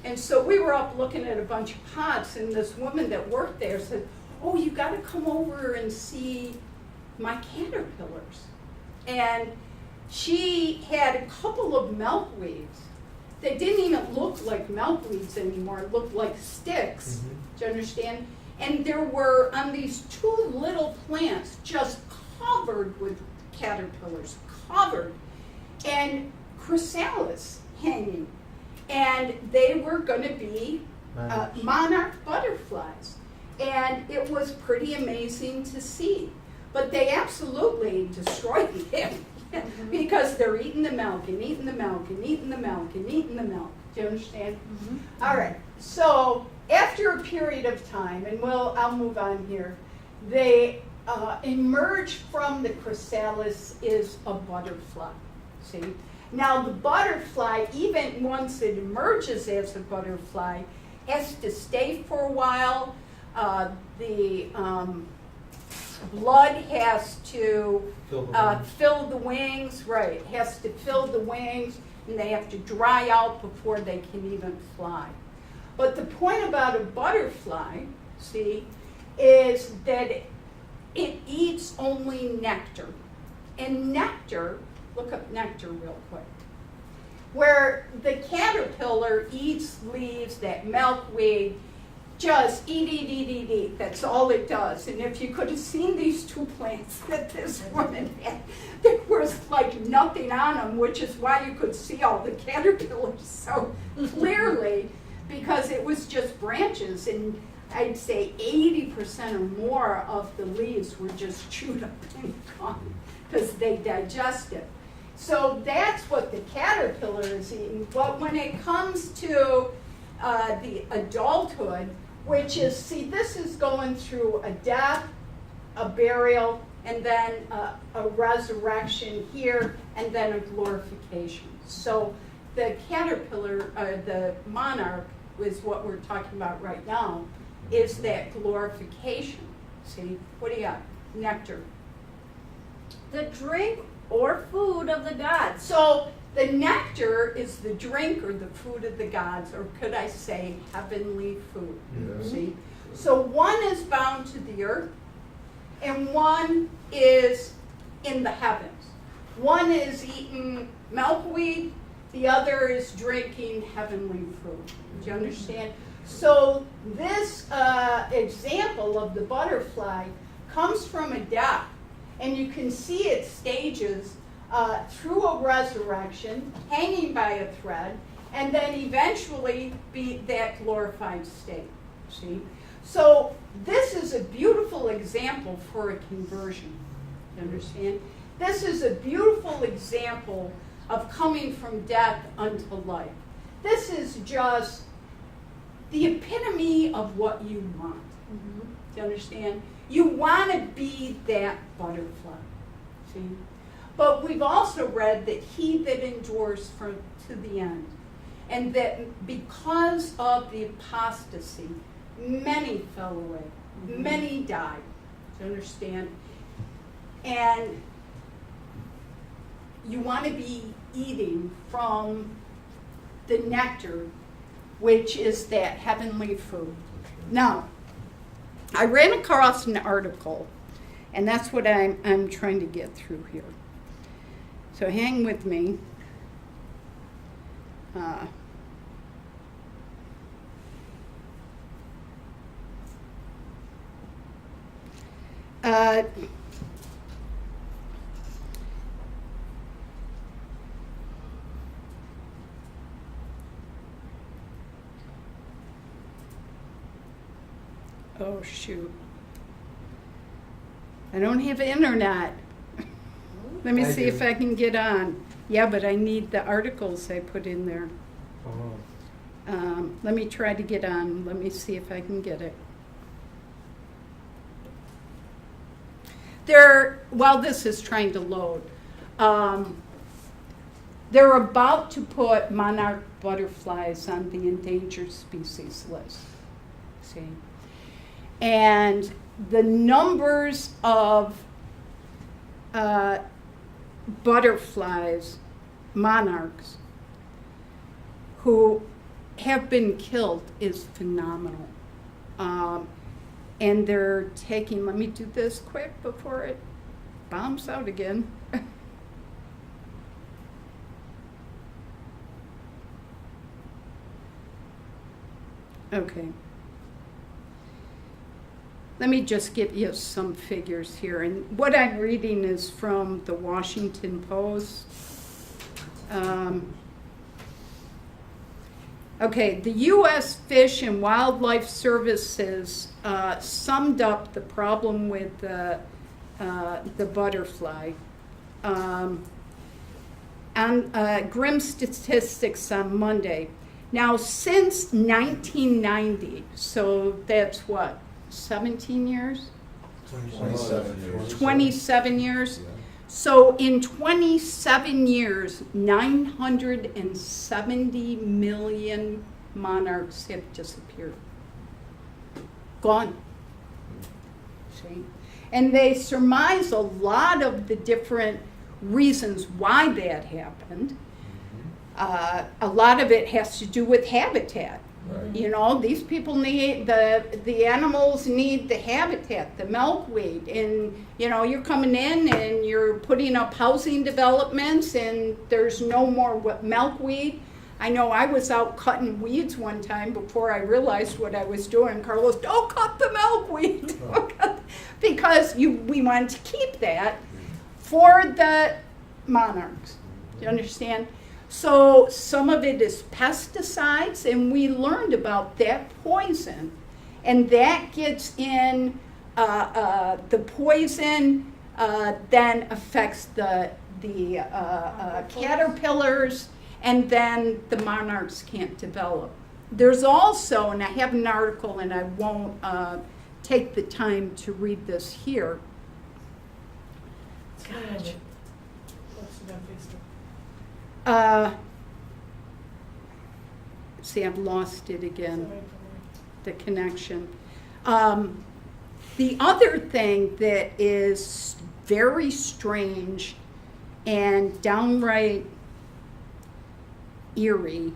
And so we were up looking at a bunch of pots, and this woman that worked there said, "Oh, you got to come over and see my caterpillars." And she had a couple of milkweeds. They didn't even look like milkweeds anymore. It looked like sticks. Do you understand? And there were, on these 2 little plants, just covered with caterpillars, covered, and chrysalis hanging. And they were going to be monarch butterflies. And it was pretty amazing to see. But they absolutely destroyed them. Because they're eating the milk and eating the milk and eating the milk and eating the milk. Do you understand? All right. So after a period of time, and I'll move on here, they emerge from the chrysalis is a butterfly. See? Now the butterfly, even once it emerges as a butterfly, has to stay for a while. The blood has to fill the wings, right, has to fill the wings, and they have to dry out before they can even fly. But the point about a butterfly, see, is that it eats only nectar. And nectar, look up nectar real quick, where the caterpillar eats leaves, that milkweed, just eat. That's all it does. And if you could have seen these 2 plants that this woman had, there was like nothing on them, which is why you could see all the caterpillars so clearly, because it was just branches. And I'd say 80% or more of the leaves were just chewed up and gone because they digest it. So that's what the caterpillar is eating. But when it comes to the adulthood, which is, see, this is going through a death, a burial, and then a resurrection here, and then a glorification. So the caterpillar, the monarch, is what we're talking about right now, is that glorification. See, what do you got? Nectar. The drink or food of the gods. So the nectar is the drink or the food of the gods, or could I say heavenly food? Yes. See? So one is bound to the earth, and one is in the heavens. One is eating milkweed, the other is drinking heavenly food. Do you understand? So this example of the butterfly comes from a death, and you can see its stages through a resurrection, hanging by a thread, and then eventually be that glorified state. See? So this is a beautiful example for a conversion. You understand? This is a beautiful example of coming from death unto life. This is just the epitome of what you want. Do you understand? You want to be that butterfly. See? But we've also read that he that endures to the end, and that because of the apostasy, many fell away, many died. Do you understand? And you want to be eating from the nectar, which is that heavenly food. Now, I ran across an article, and that's what I'm trying to get through here. So hang with me. Oh, shoot. I don't have internet. Let me see if I can get on. Yeah, but I need the articles I put in there. Let me try to get on. Let me see if I can get it. While this is trying to load, they're about to put monarch butterflies on the endangered species list. See? And the numbers of butterflies, monarchs, who have been killed is phenomenal. And they're taking, let me do this quick before it bombs out again. Okay. Let me just give you some figures here. And what I'm reading is from the Washington Post. Okay, the U.S. Fish and Wildlife Services summed up the problem with the butterfly. On grim statistics on Monday. Now, since 1990, so that's what, 17 years? 27 years. 27 years. So in 27 years, 970 million monarchs have disappeared. Gone. See? And they surmise a lot of the different reasons why that happened. A lot of it has to do with habitat. Right. You know, these people need, the animals need the habitat, the milkweed. And, you know, you're coming in and you're putting up housing developments and there's no more milkweed. I know I was out cutting weeds one time before I realized what I was doing. Carlos, don't cut the milkweed. Because we wanted to keep that for the monarchs. Do you understand? So some of it is pesticides, and we learned about that poison. And that gets in, the poison then affects the caterpillars, and then the monarchs can't develop. There's also, and I have an article, and I won't take the time to read this here. See, I've lost it again, the connection. The other thing that is very strange and downright eerie,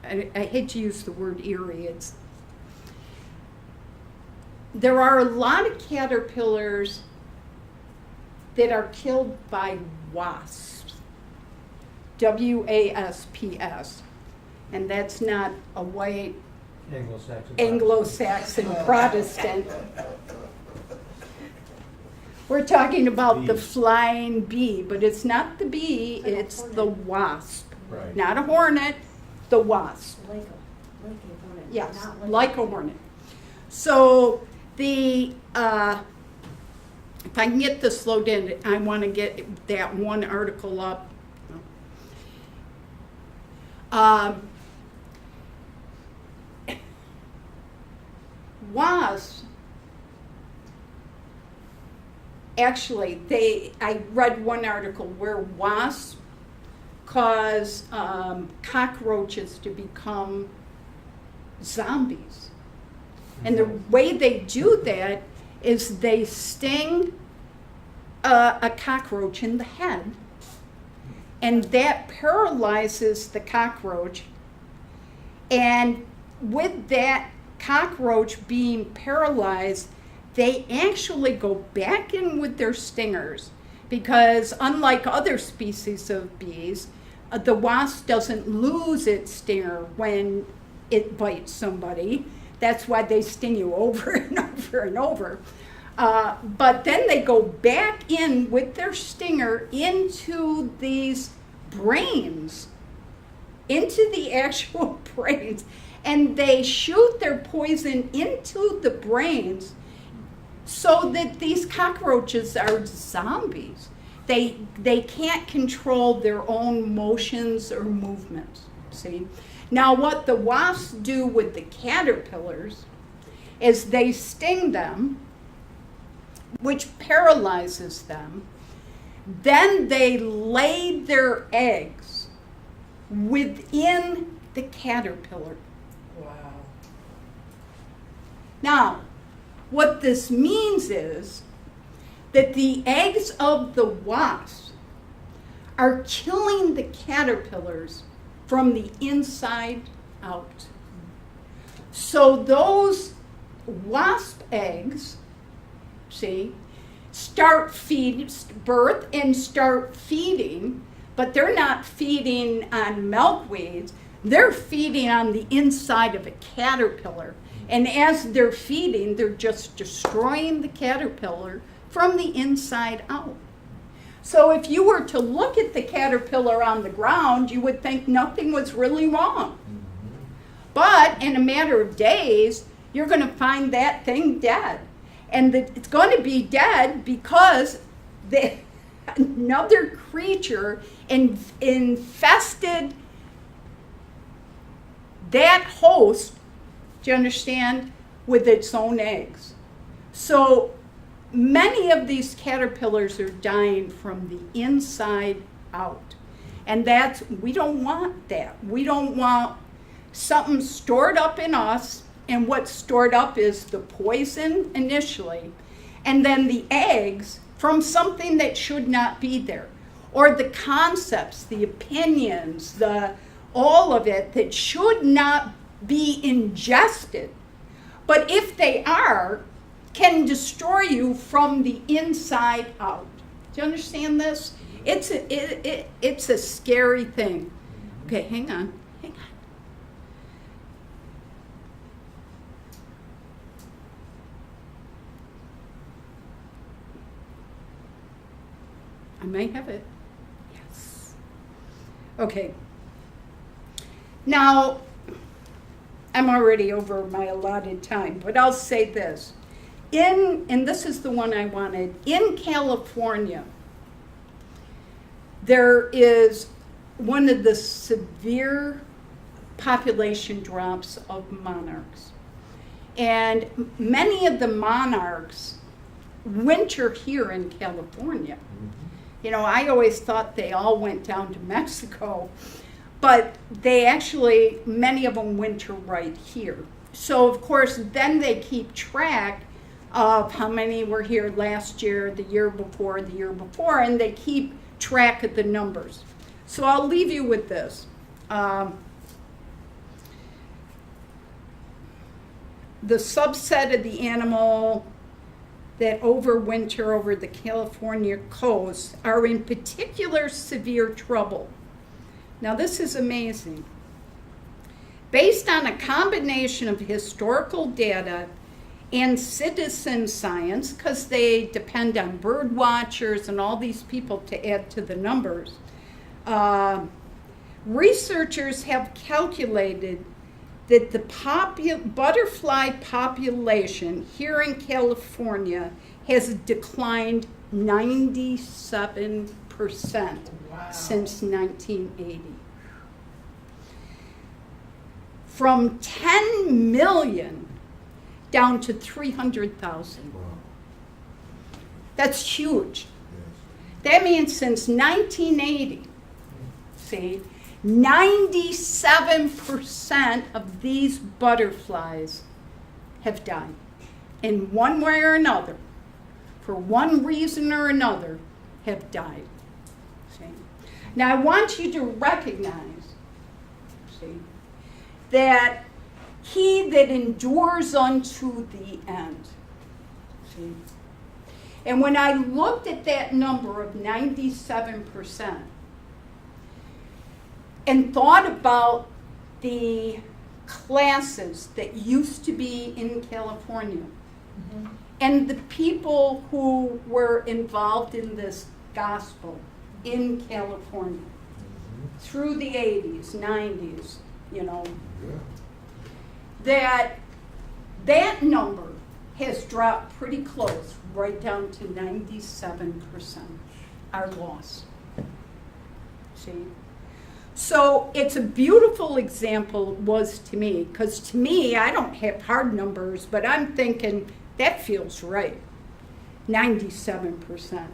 I hate to use the word eerie, there are a lot of caterpillars that are killed by wasps, W-A-S-P-S, and that's not a white Anglo-Saxon Protestant. We're talking about the Bees. flying bee, but it's not the bee, it's the wasp. Right. Not a hornet, the wasp. Like a hornet. Yes, not like a hornet. So the, if I can get this loaded in, I want to get that one article up. Wasps, actually, I read one article where wasps cause cockroaches to become zombies. And the way they do that is they sting a cockroach in the head, and that paralyzes the cockroach. And with that cockroach being paralyzed, they actually go back in with their stingers, because unlike other species of bees, the wasp doesn't lose its stinger when it bites somebody. That's why they sting you over and over and over. But then they go back in with their stinger into these brains, into the actual brains, and they shoot their poison into the brains so that these cockroaches are zombies. They can't control their own motions or movements, see? Now what the wasps do with the caterpillars is they sting them, which paralyzes them. Then they lay their eggs within the caterpillar. Wow. Now, what this means is that the eggs of the wasps are killing the caterpillars from the inside out. So those wasp eggs, see, birth and start feeding, but they're not feeding on milkweeds, they're feeding on the inside of a caterpillar. And as they're feeding, they're just destroying the caterpillar from the inside out. So if you were to look at the caterpillar on the ground, you would think nothing was really wrong. But in a matter of days, you're going to find that thing dead. And it's going to be dead because another creature infested that host, do you understand, with its own eggs. So many of these caterpillars are dying from the inside out. And we don't want that. We don't want something stored up in us, and what's stored up is the poison initially, and then the eggs from something that should not be there, or the concepts, the opinions, all of it that should not be ingested. But if they are, can destroy you from the inside out. Do you understand this? It's a scary thing. Okay, hang on. I may have it. Yes. Okay. Now, I'm already over my allotted time, but I'll say this. And this is the one I wanted. In California, there is one of the severe population drops of monarchs. And many of the monarchs winter here in California. You know, I always thought they all went down to Mexico, but they actually, many of them winter right here. So of course, then they keep track of how many were here last year, the year before, and they keep track of the numbers. So I'll leave you with this. The subset of the animal that overwinter over the California coast are in particular severe trouble. Now this is amazing. Based on a combination of historical data and citizen science, because they depend on bird watchers and all these people to add to the numbers, researchers have calculated that the butterfly population here in California has declined 97% since 1980. From 10 million down to 300,000. That's huge. That means since 1980, see, 97% of these butterflies have died in one way or another, for one reason or another, have died. See? Now I want you to recognize, see, that he that endures unto the end. See? And when I looked at that number of 97%, and thought about the classes that used to be in California, and the people who were involved in this gospel in California through the 80s, 90s, you know, that number has dropped pretty close, right down to 97% are lost. See? So it's a beautiful example, was to me, because to me, I don't have hard numbers, but I'm thinking that feels right. 97%. Do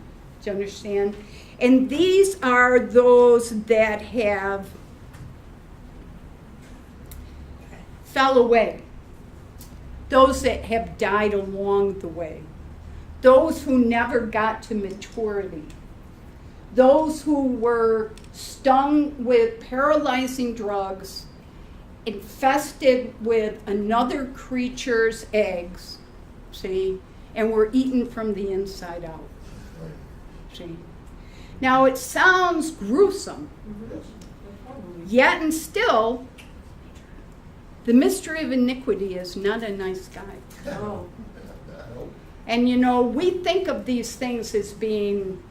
you understand? And these are those that have fell away, those that have died along the way, those who never got to maturity, those who were stung with paralyzing drugs, infested with another creature's eggs, see, and were eaten from the inside out. See? Now it sounds gruesome, yet and still, the mystery of iniquity is not a nice guy. Oh. And you know, we think of these things as being,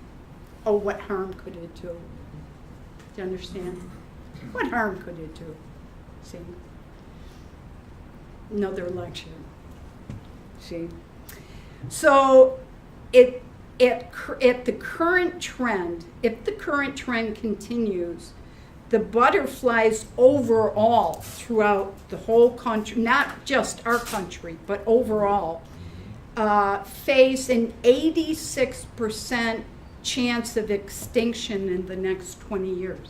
oh, what harm could it do? Do you understand? What harm could it do? See? Another lecture. See? So, at the current trend, if the current trend continues, the butterflies overall throughout the whole country, not just our country, but overall, face an 86% chance of extinction in the next 20 years.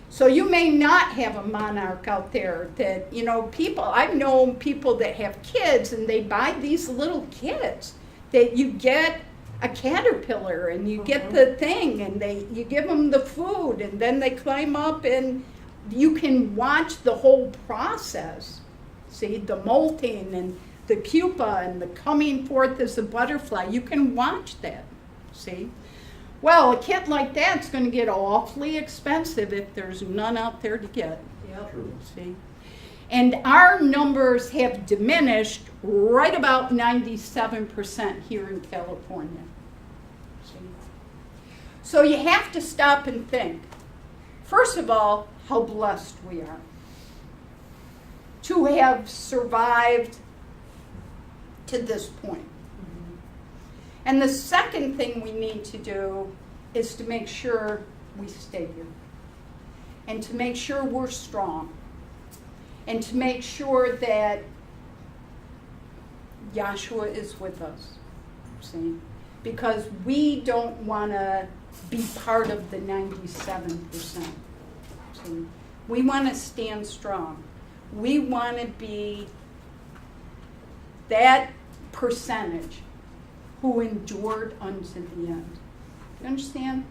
So you may not have a monarch out there that, you know, people, I've known people that have kids and they buy these little kids that you get a caterpillar and you get the thing and you give them the food and then they climb up and you can watch the whole process. See, the molting and the pupa and the coming forth as a butterfly. You can watch that, see? Well, a kit like that's going to get awfully expensive if there's none out there to get. Yep. See? And our numbers have diminished right about 97% here in California. See? So you have to stop and think. First of all, how blessed we are to have survived to this point. And the second thing we need to do is to make sure we stay here. And to make sure we're strong. And to make sure that Yahshua is with us. See? because we don't want to be part of the 97%. See, we want to stand strong. We want to be that percentage who endured unto the end. You understand?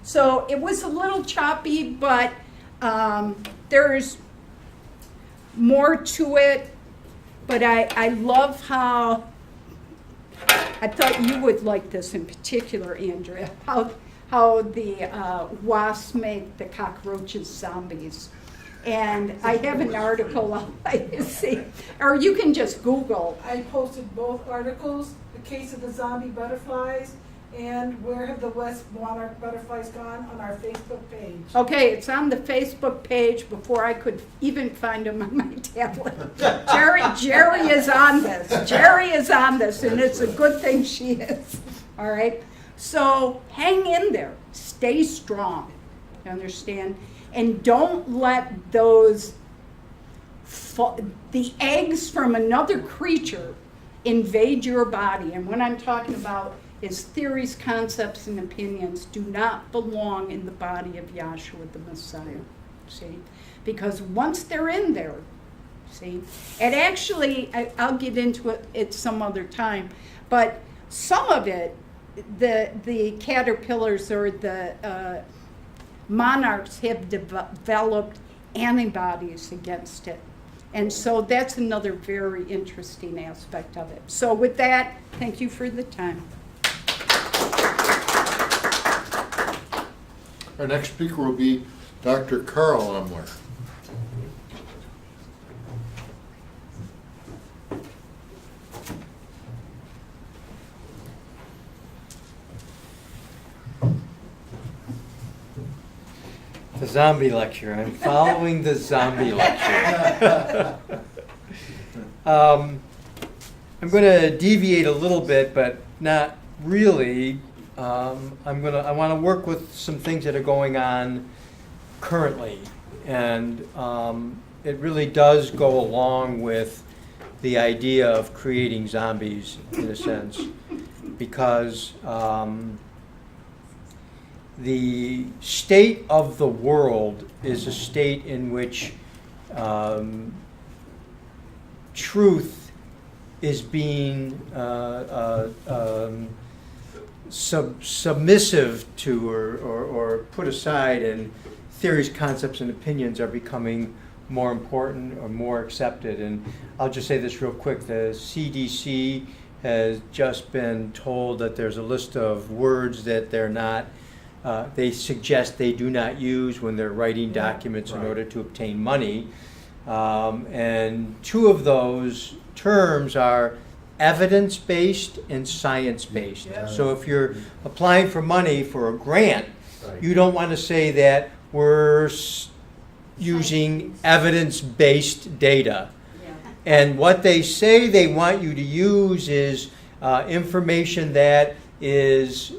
So it was a little choppy, but there's more to it. But I love how, I thought you would like this in particular, Andrea, how the wasps make the cockroaches zombies. And I have an article I'll let you see, or you can just Google. I posted both articles, the case of the zombie butterflies and where have the West monarch butterflies gone, on our Facebook page. Okay, it's on the Facebook page before I could even find them on my tablet. Jerry is on this. Jerry is on this, and it's a good thing she is. All right? So hang in there. Stay strong. You understand? And don't let those, the eggs from another creature invade your body. And what I'm talking about is theories, concepts, and opinions do not belong in the body of Yahshua the Messiah, see? Because once they're in there, see? And actually, I'll get into it some other time, but some of it, the caterpillars or the monarchs have developed antibodies against it. And so that's another very interesting aspect of it. So with that, thank you for the time. Our next speaker will be Dr. Carl Umler. The zombie lecture. I'm following the zombie lecture. I'm going to deviate a little bit, but not really. I want to work with some things that are going on currently, and it really does go along with the idea of creating zombies in a sense, because the state of the world is a state in which truth is being submissive to or put aside, and theories, concepts, and opinions are becoming more important or more accepted. And I'll just say this real quick. The CDC has just been told that there's a list of words that they're not, they suggest they do not use when they're writing documents in order to obtain money. And two of those terms are evidence-based and science-based. Yeah. So if you're applying for money for a grant, you don't want to say that we're using evidence-based data. And what they say they want you to use is information that is,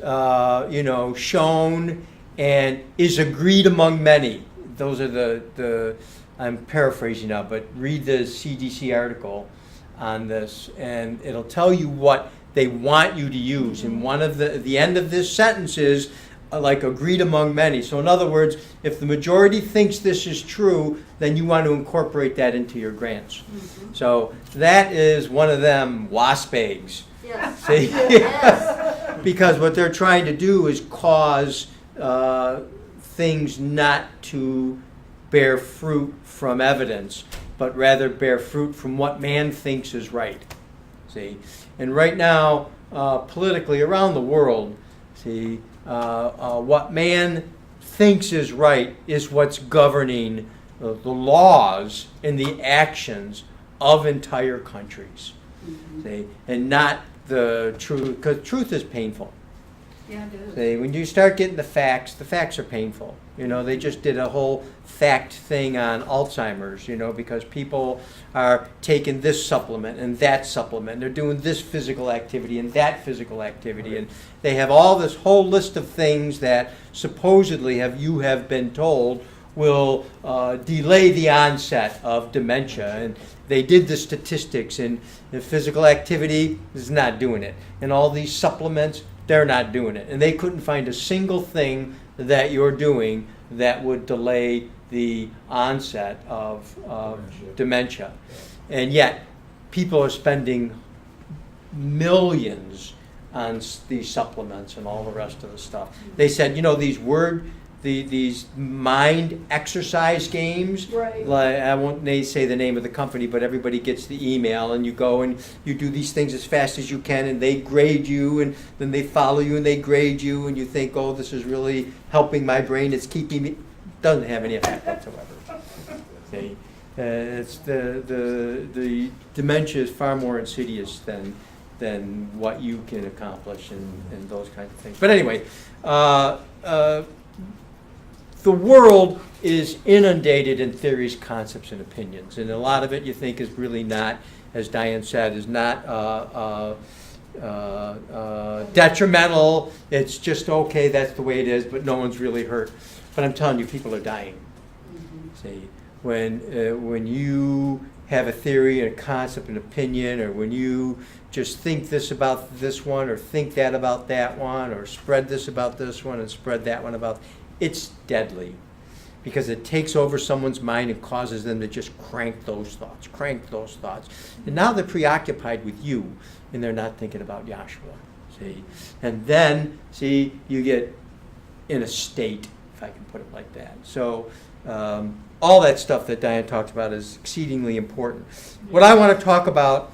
shown and is agreed among many. Those are the I'm paraphrasing now, but read the CDC article on this, and it'll tell you what they want you to use. And one of the end of this sentence is like agreed among many. So in other words, if the majority thinks this is true, then you want to incorporate that into your grants. Mm-hmm. So that is one of them wasp eggs. Yes. See? Yes. Because what they're trying to do is cause things not to bear fruit from evidence, but rather bear fruit from what man thinks is right. See? And right now, politically around the world, see, what man thinks is right is what's governing the laws and the actions of entire countries. Mm-hmm. See? And not the truth, because truth is painful. Yeah, it is. See, when you start getting the facts are painful. You know, they just did a whole fact thing on Alzheimer's, because people are taking this supplement and that supplement. They're doing this physical activity and that physical activity. And they have all this whole list of things that supposedly you have been told will delay the onset of dementia. And they did the statistics, and physical activity is not doing it. And all these supplements they're not doing it. And they couldn't find a single thing that you're doing that would delay the onset of dementia. And yet, people are spending millions on these supplements and all the rest of the stuff. They said, these mind exercise games. Right. Like, I won't say the name of the company, but everybody gets the email, and you go and you do these things as fast as you can, and they grade you, and then they follow you and they grade you, and you think, oh, this is really helping my brain. It's keeping me. Doesn't have any effect whatsoever. See? It's the dementia is far more insidious than what you can accomplish and those kinds of things. But anyway, the world is inundated in theories, concepts, and opinions, and a lot of it you think is really not, as Diane said, is not detrimental. It's just okay, that's the way it is, but no one's really hurt. But I'm telling you, people are dying. See, when you have a theory, a concept, an opinion, or when you just think this about this one, or think that about that one, or spread this about this one and spread that one about, it's deadly, because it takes over someone's mind and causes them to just crank those thoughts. And now they're preoccupied with you, and they're not thinking about Yahshua. See, and then you get in a state, if I can put it like that. So all that stuff that Diane talked about is exceedingly important. What I want to talk about,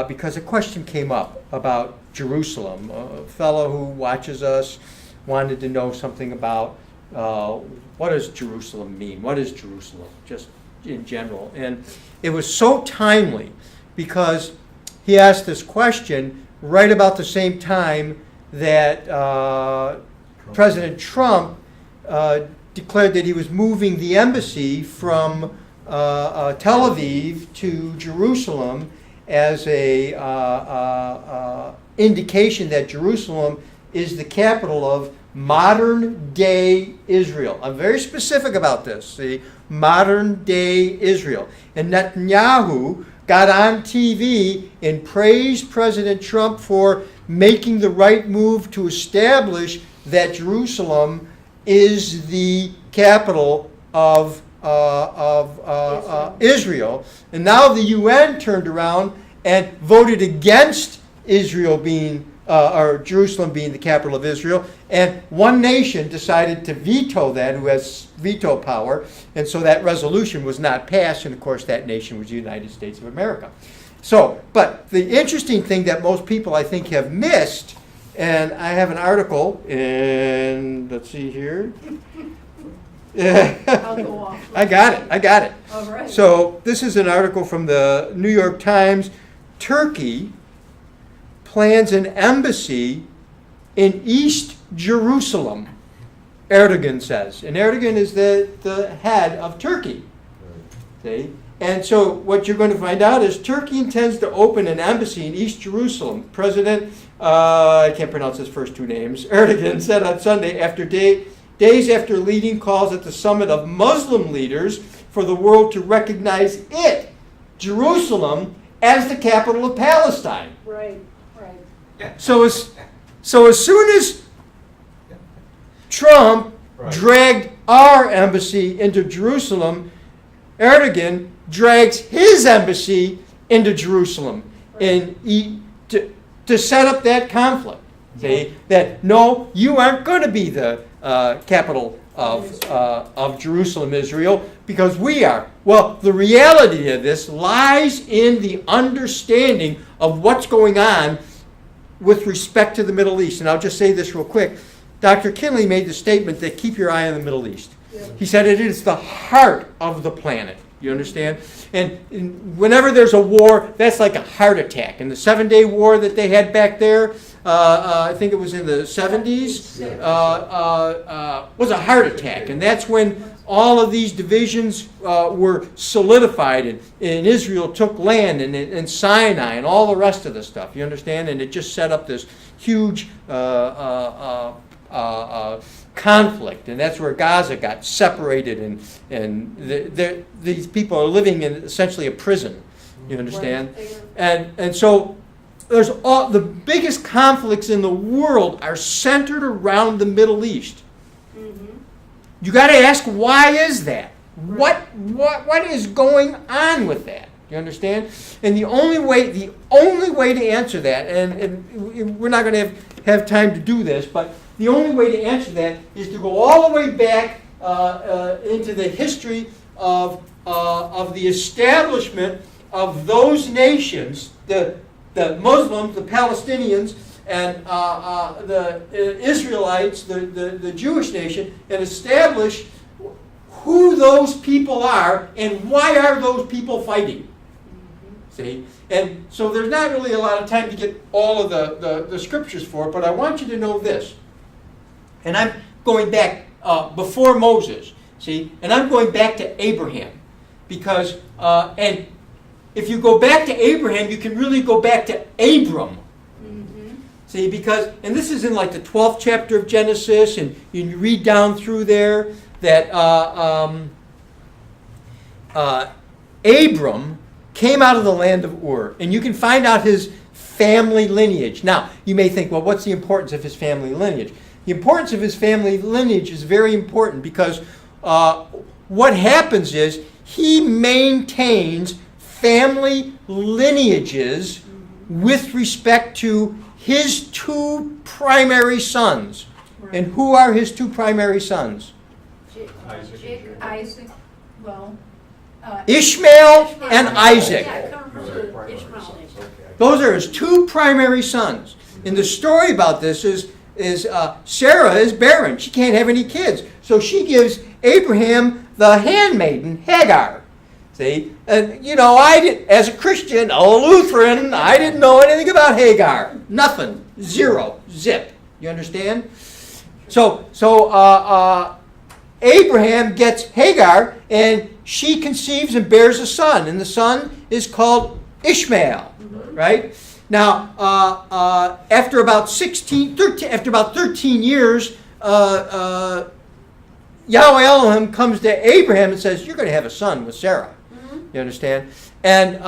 because a question came up about Jerusalem. A fellow who watches us wanted to know something about what does Jerusalem mean? What is Jerusalem, just in general? And it was so timely, because he asked this question right about the same time that President Trump declared that he was moving the embassy from Tel Aviv to Jerusalem as a indication that Jerusalem is the capital of modern-day Israel. I'm very specific about this, see? Modern-day Israel. And Netanyahu got on TV and praised President Trump for making the right move to establish that Jerusalem is the capital of Israel. And now the UN turned around and voted against Israel being or Jerusalem being the capital of Israel, and one nation decided to veto that, who has veto power, and so that resolution was not passed, and of course that nation was the United States of America. So, but the interesting thing that most people, I think, have missed, and I have an article in, let's see here. I'll go off. I got it. All right. So this is an article from the New York Times. Turkey plans an embassy in East Jerusalem, Erdogan says. And Erdogan is the head of Turkey. See? And so what you're going to find out is Turkey intends to open an embassy in East Jerusalem. President, I can't pronounce his first two names, Erdogan said on Sunday, after days after leading calls at the summit of Muslim leaders for the world to recognize it, Jerusalem, as the capital of Palestine. Right. So as soon as Trump dragged our embassy into Jerusalem, Erdogan drags his embassy into Jerusalem to set up that conflict. See, that no, you aren't going to be the capital of Jerusalem, Israel, because we are. Well, the reality of this lies in the understanding of what's going on with respect to the Middle East. And I'll just say this real quick. Dr. Kinley made the statement that keep your eye on the Middle East. He said it is the heart of the planet. You understand? And whenever there's a war, that's like a heart attack. And the 7-Day War that they had back there, I think it was in the 70s, was a heart attack. And that's when all of these divisions were solidified, and Israel took land, and Sinai, and all the rest of the stuff. You understand? And it just set up this huge conflict, and that's where Gaza got separated, and these people are living in essentially a prison. You understand? And so there's all the biggest conflicts in the world are centered around the Middle East. You got to ask, why is that? What is going on with that? You understand? And the only way to answer that, and we're not going to have time to do this, but the only way to answer that is to go all the way back into the history of the establishment of those nations, the Muslims, the Palestinians, and the Israelites, the Jewish nation, and establish who those people are and why are those people fighting. See? And so there's not really a lot of time to get all of the scriptures for it, but I want you to know this. And I'm going back before Moses, see? And I'm going back to Abraham. Because, and if you go back to Abraham, you can really go back to Abram. See, because, and this is in like the 12th chapter of Genesis, and you read down through there that Abram came out of the land of Ur, and you can find out his family lineage. Now, you may think, well, what's the importance of his family lineage? The importance of his family lineage is very important because what happens is he maintains family lineages with respect to his two primary sons. And who are his two primary sons? Isaac, well, Ishmael and Isaac. Yeah, come from Ishmael. Those are his two primary sons. And the story about this is Sarah is barren. She can't have any kids. So she gives Abraham the handmaiden, Hagar. See? And, you know, as a Christian, a Lutheran, I didn't know anything about Hagar. Nothing. Zero. Zip. You understand? So Abraham gets Hagar, and she conceives and bears a son. And the son is called Ishmael. Right? Now, after about 13 years, Yahweh Elohim comes to Abraham and says, "You're going to have a son with Sarah." You understand? And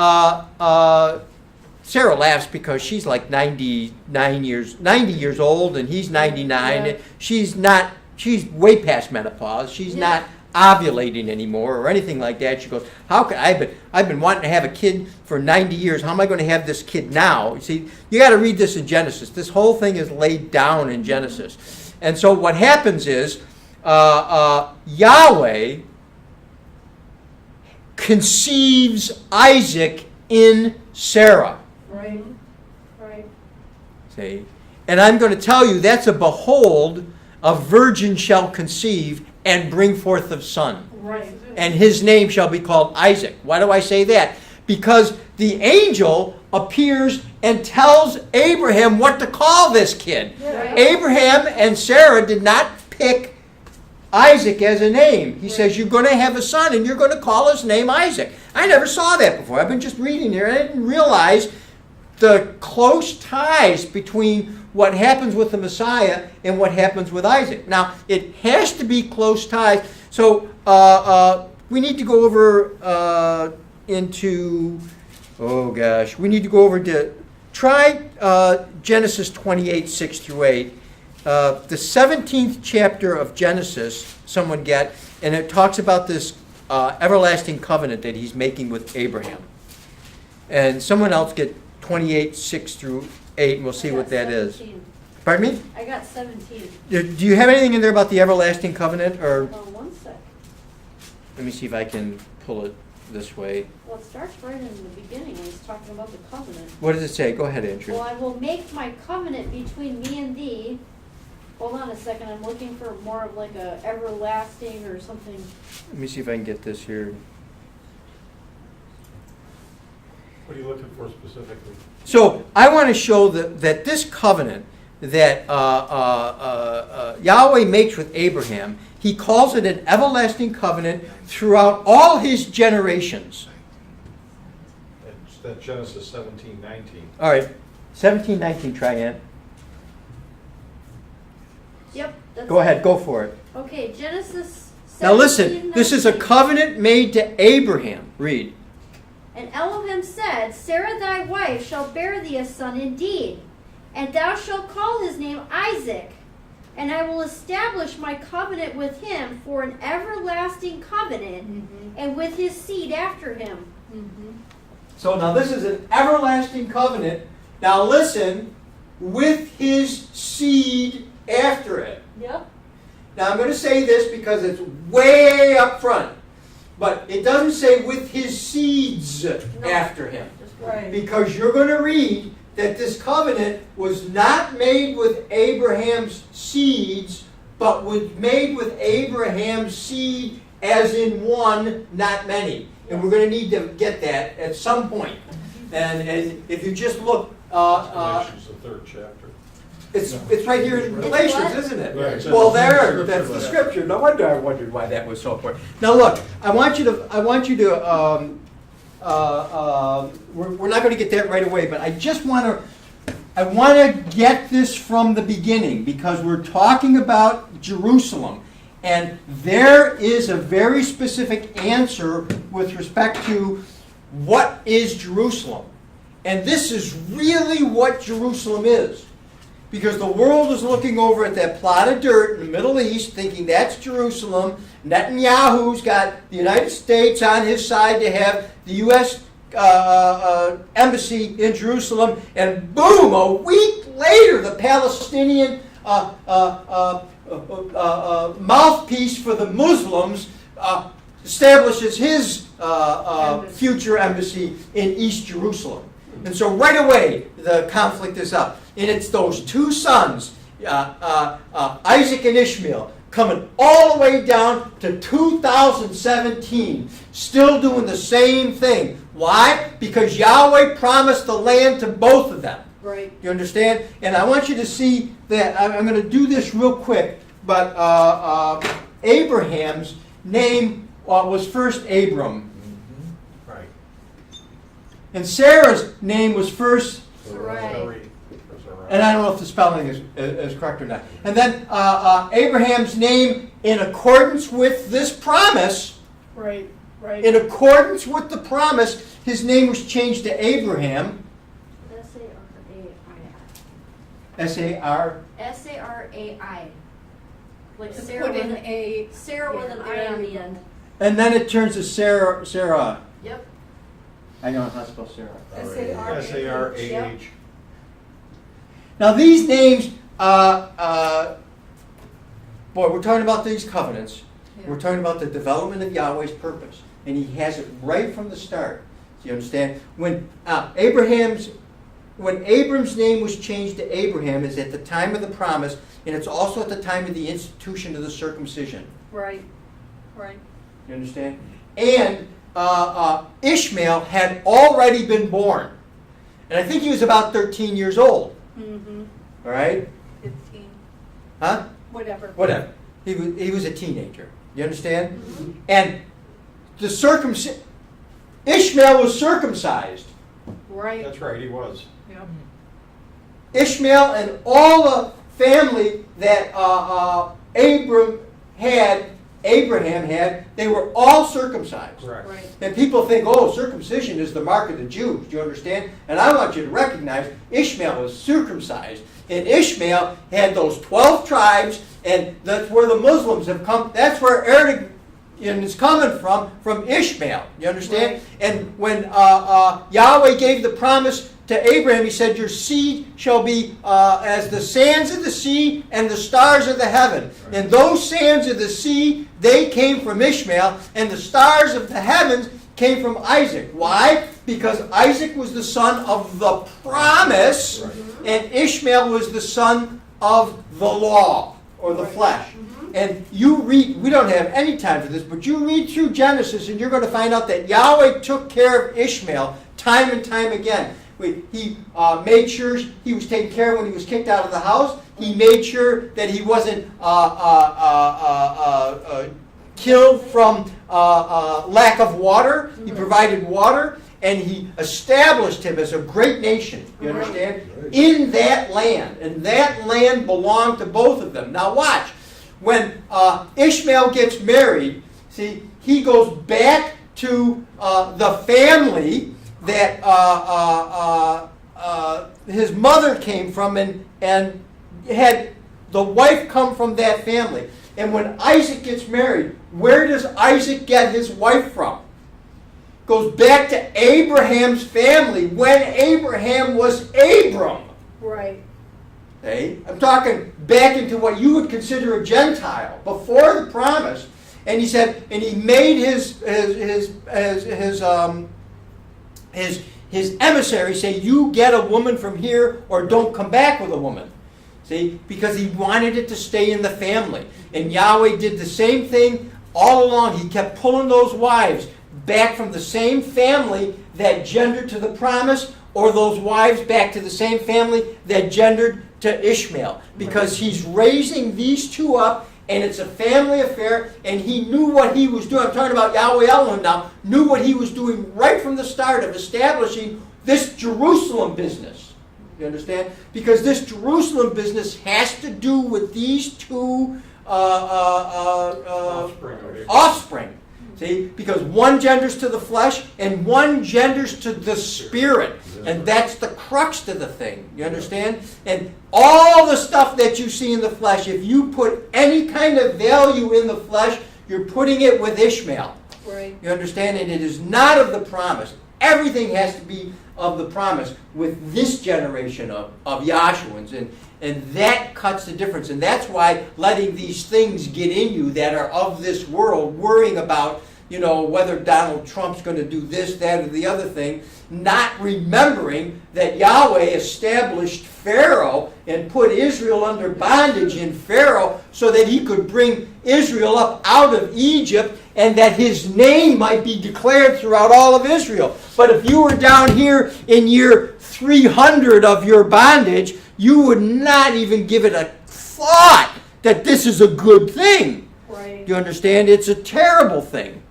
Sarah laughs because she's like 90 years old, and he's 99. Yeah. She's way past menopause. She's not ovulating anymore or anything like that. She goes, "How could I've been wanting to have a kid for 90 years. How am I going to have this kid now?" You see, you got to read this in Genesis. This whole thing is laid down in Genesis. And so what happens is Yahweh conceives Isaac in Sarah. Right. See? And I'm going to tell you, that's a behold, a virgin shall conceive and bring forth a son. Right. And his name shall be called Isaac. Why do I say that? Because the angel appears and tells Abraham what to call this kid. Right. Abraham and Sarah did not pick Isaac as a name. He says, "You're going to have a son and you're going to call his name Isaac." I never saw that before. I've been just reading here and I didn't realize the close ties between what happens with the Messiah and what happens with Isaac. Now, it has to be close ties. So we need to go over we need to go over to, try Genesis 28, 6 through 8. The 17th chapter of Genesis, someone get, and it talks about this everlasting covenant that he's making with Abraham. And someone else get 28, 6 through 8, and we'll see what that is. Pardon me? I got 17. Do you have anything in there about the everlasting covenant? Or One sec. let me see if I can pull it this way. Well, it starts right in the beginning when he's talking about the covenant. What does it say? Go ahead, Andrew. Well, I will make my covenant between me and thee. Hold on a second, I'm looking for more of like a everlasting or something. Let me see if I can get this here. What are you looking for specifically? So I want to show that this covenant that Yahweh makes with Abraham, he calls it an everlasting covenant throughout all his generations. That's Genesis 17:19. All right, 17:19, try it. Yep. That's Go ahead, go for it. Okay, Genesis 17. Now listen, this is a covenant made to Abraham. Read. And Elohim said, Sarah thy wife shall bear thee a son indeed, and thou shalt call his name Isaac. And I will establish my covenant with him for an everlasting covenant, and with his seed after him. So now this is an everlasting covenant. Now listen, with his seed after it. Yep. Now I'm going to say this because it's way up front. But it doesn't say with his seeds after him. Right. Because you're going to read that this covenant was not made with Abraham's seeds, but was made with Abraham's seed as in one, not many. And we're going to need to get that at some point. And if you just look, Galatians, the 3rd chapter. it's right here in Galatians, what? isn't it? Right, it's in Well, the there, scripture that's for the that. scripture. No wonder I wondered why that was so important. Now look, I want you to. We're not going to get that right away, but I just want to get this from the beginning because we're talking about Jerusalem, and there is a very specific answer with respect to what is Jerusalem, and this is really what Jerusalem is. Because the world is looking over at that plot of dirt in the Middle East, thinking that's Jerusalem. Netanyahu's got the United States on his side to have the U.S. Embassy in Jerusalem, and boom, a week later, the Palestinian mouthpiece for the Muslims establishes his future embassy in East Jerusalem. And so right away, the conflict is up. And it's those two sons, Isaac and Ishmael, coming all the way down to 2017, still doing the same thing. Why? Because Yahweh promised the land to both of them. Right. You understand? And I want you to see that, I'm going to do this real quick, but Abraham's name was first Abram. Right. And Sarah's name was first, Sarai. and I don't know if the spelling is correct or not. And then Abraham's name, in accordance with this promise, Right. Right. in accordance with the promise, his name was changed to Abraham. S-A-R-A-I. S-A-R. S-A-R-A-I. Like To Sarah put with in an a. Sarah with an I on the end. And then it turns to Sarah. Yep. I know how to spell Sarah. S-A-R-A-H. S-A-R-A-H. Now these names, boy, we're talking about these covenants. Yeah. We're talking about the development of Yahweh's purpose. And he has it right from the start. Do you understand? When Abram's name was changed to Abraham is at the time of the promise, and it's also at the time of the institution of the circumcision. Right. Right. You understand? And Ishmael had already been born. And I think he was about 13 years old. Mm-hmm. All right? 15. Huh? Whatever. Whatever. He was a teenager. You understand? And the Ishmael was circumcised. Right. That's right, he was. Yep. Ishmael and all the family that Abraham had, they were all circumcised. Correct. Right. And people think, oh, circumcision is the mark of the Jews. Do you understand? And I want you to recognize Ishmael was circumcised. And Ishmael had those 12 tribes, and that's where the Muslims have come. That's where Arabic is coming from Ishmael. You understand? Right. And when Yahweh gave the promise to Abraham, he said, your seed shall be as the sands of the sea and the stars of the heaven. Right. And those sands of the sea, they came from Ishmael, and the stars of the heavens came from Isaac. Why? Because Isaac was the son of the promise, Right. and Ishmael was the son of the law, or the flesh. And you read, we don't have any time for this, but you read through Genesis and you're going to find out that Yahweh took care of Ishmael time and time again. He made sure he was taken care of when he was kicked out of the house. He made sure that he wasn't killed from lack of water. He provided water, and he established him as a great nation, you understand, in that land. And that land belonged to both of them. Now watch. When Ishmael gets married, see, he goes back to the family that his mother came from, and had the wife come from that family. And when Isaac gets married, where does Isaac get his wife from? Goes back to Abraham's family when Abraham was Abram. Right. Okay? I'm talking back into what you would consider a Gentile before the promise. And he said, and he made his emissary say, "You get a woman from here, or don't come back with a woman." See, because he wanted it to stay in the family. And Yahweh did the same thing all along. He kept pulling those wives back from the same family that gendered to the promise, or those wives back to the same family that gendered to Ishmael. Because he's raising these two up, and it's a family affair, and he knew what he was doing. I'm talking about Yahweh Elohim now, knew what he was doing right from the start of establishing this Jerusalem business. You understand? Because this Jerusalem business has to do with these two offspring. See? Because one genders to the flesh and one genders to the spirit. And that's the crux to the thing. You understand? And all the stuff that you see in the flesh, if you put any kind of value in the flesh, you're putting it with Ishmael. Right. You understand? And it is not of the promise. Everything has to be of the promise with this generation of Yahshuans. And that cuts the difference. And that's why letting these things get in you that are of this world, worrying about, whether Donald Trump's going to do this, that, or the other thing, not remembering that Yahweh established Pharaoh and put Israel under bondage in Pharaoh so that he could bring Israel up out of Egypt, and that his name might be declared throughout all of Israel. But if you were down here in year 300 of your bondage, you would not even give it a thought that this is a good thing. Right. You understand? It's a terrible thing.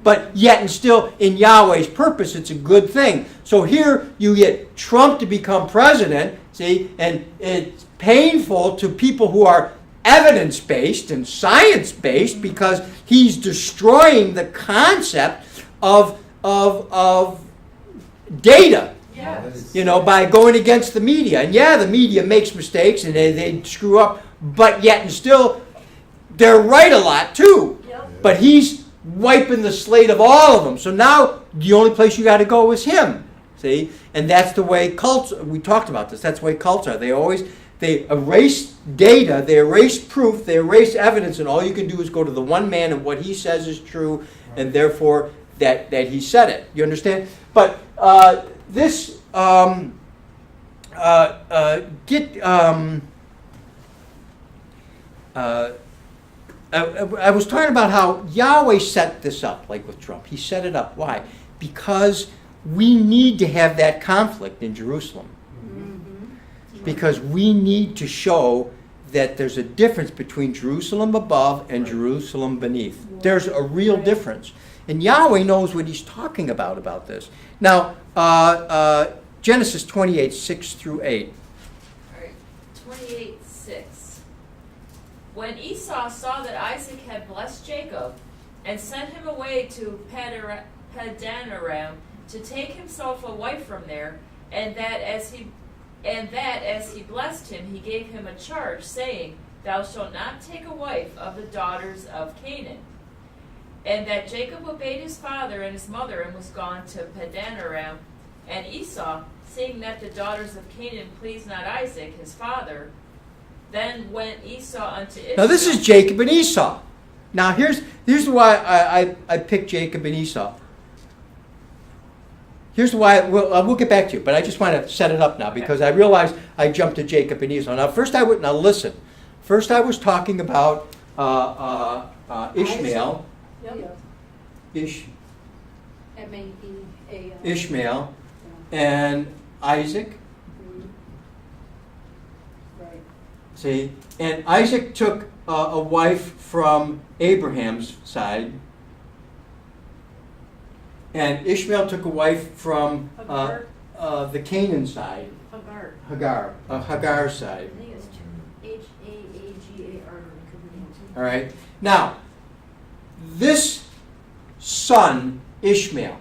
But yet and still, in Yahweh's purpose, it's a good thing. So here you get Trump to become president, see, and it's painful to people who are evidence-based and science-based, because he's destroying the concept of data. Yes. By going against the media. And yeah, the media makes mistakes and they screw up, but yet and still, they're right a lot too. Yep. But he's wiping the slate of all of them. So now the only place you got to go is him. See? And that's the way cults, we talked about this, that's the way cults are. They erase data, they erase proof, they erase evidence, and all you can do is go to the one man and what he says is true, and therefore that he said it. You understand? But I was talking about how Yahweh set this up, like with Trump. He set it up. Why? Because we need to have that conflict in Jerusalem. Because we need to show that there's a difference between Jerusalem above and Jerusalem beneath. There's a real difference. And Yahweh knows what he's talking about this. Now, Genesis 28, 6 through 8. All right, 28:6. When Esau saw that Isaac had blessed Jacob and sent him away to Padanaram to take himself a wife from there, and that as he blessed him, he gave him a charge, saying, "Thou shalt not take a wife of the daughters of Canaan." And that Jacob obeyed his father and his mother and was gone to Padanaram. And Esau, seeing that the daughters of Canaan pleased not Isaac, his father, then went Esau unto Israel. Now this is Jacob and Esau. Now here's why I picked Jacob and Esau. Here's why, we'll get back to you, but I just want to set it up now because I realized I jumped to Jacob and Esau. Now listen. First I was talking about Ishmael. Yep. Ishmael and Isaac. Right. See, and Isaac took a wife from Abraham's side, and Ishmael took a wife from the Canaan side, Hagar's side. I think it's Haagar. All right. Now, this son Ishmael.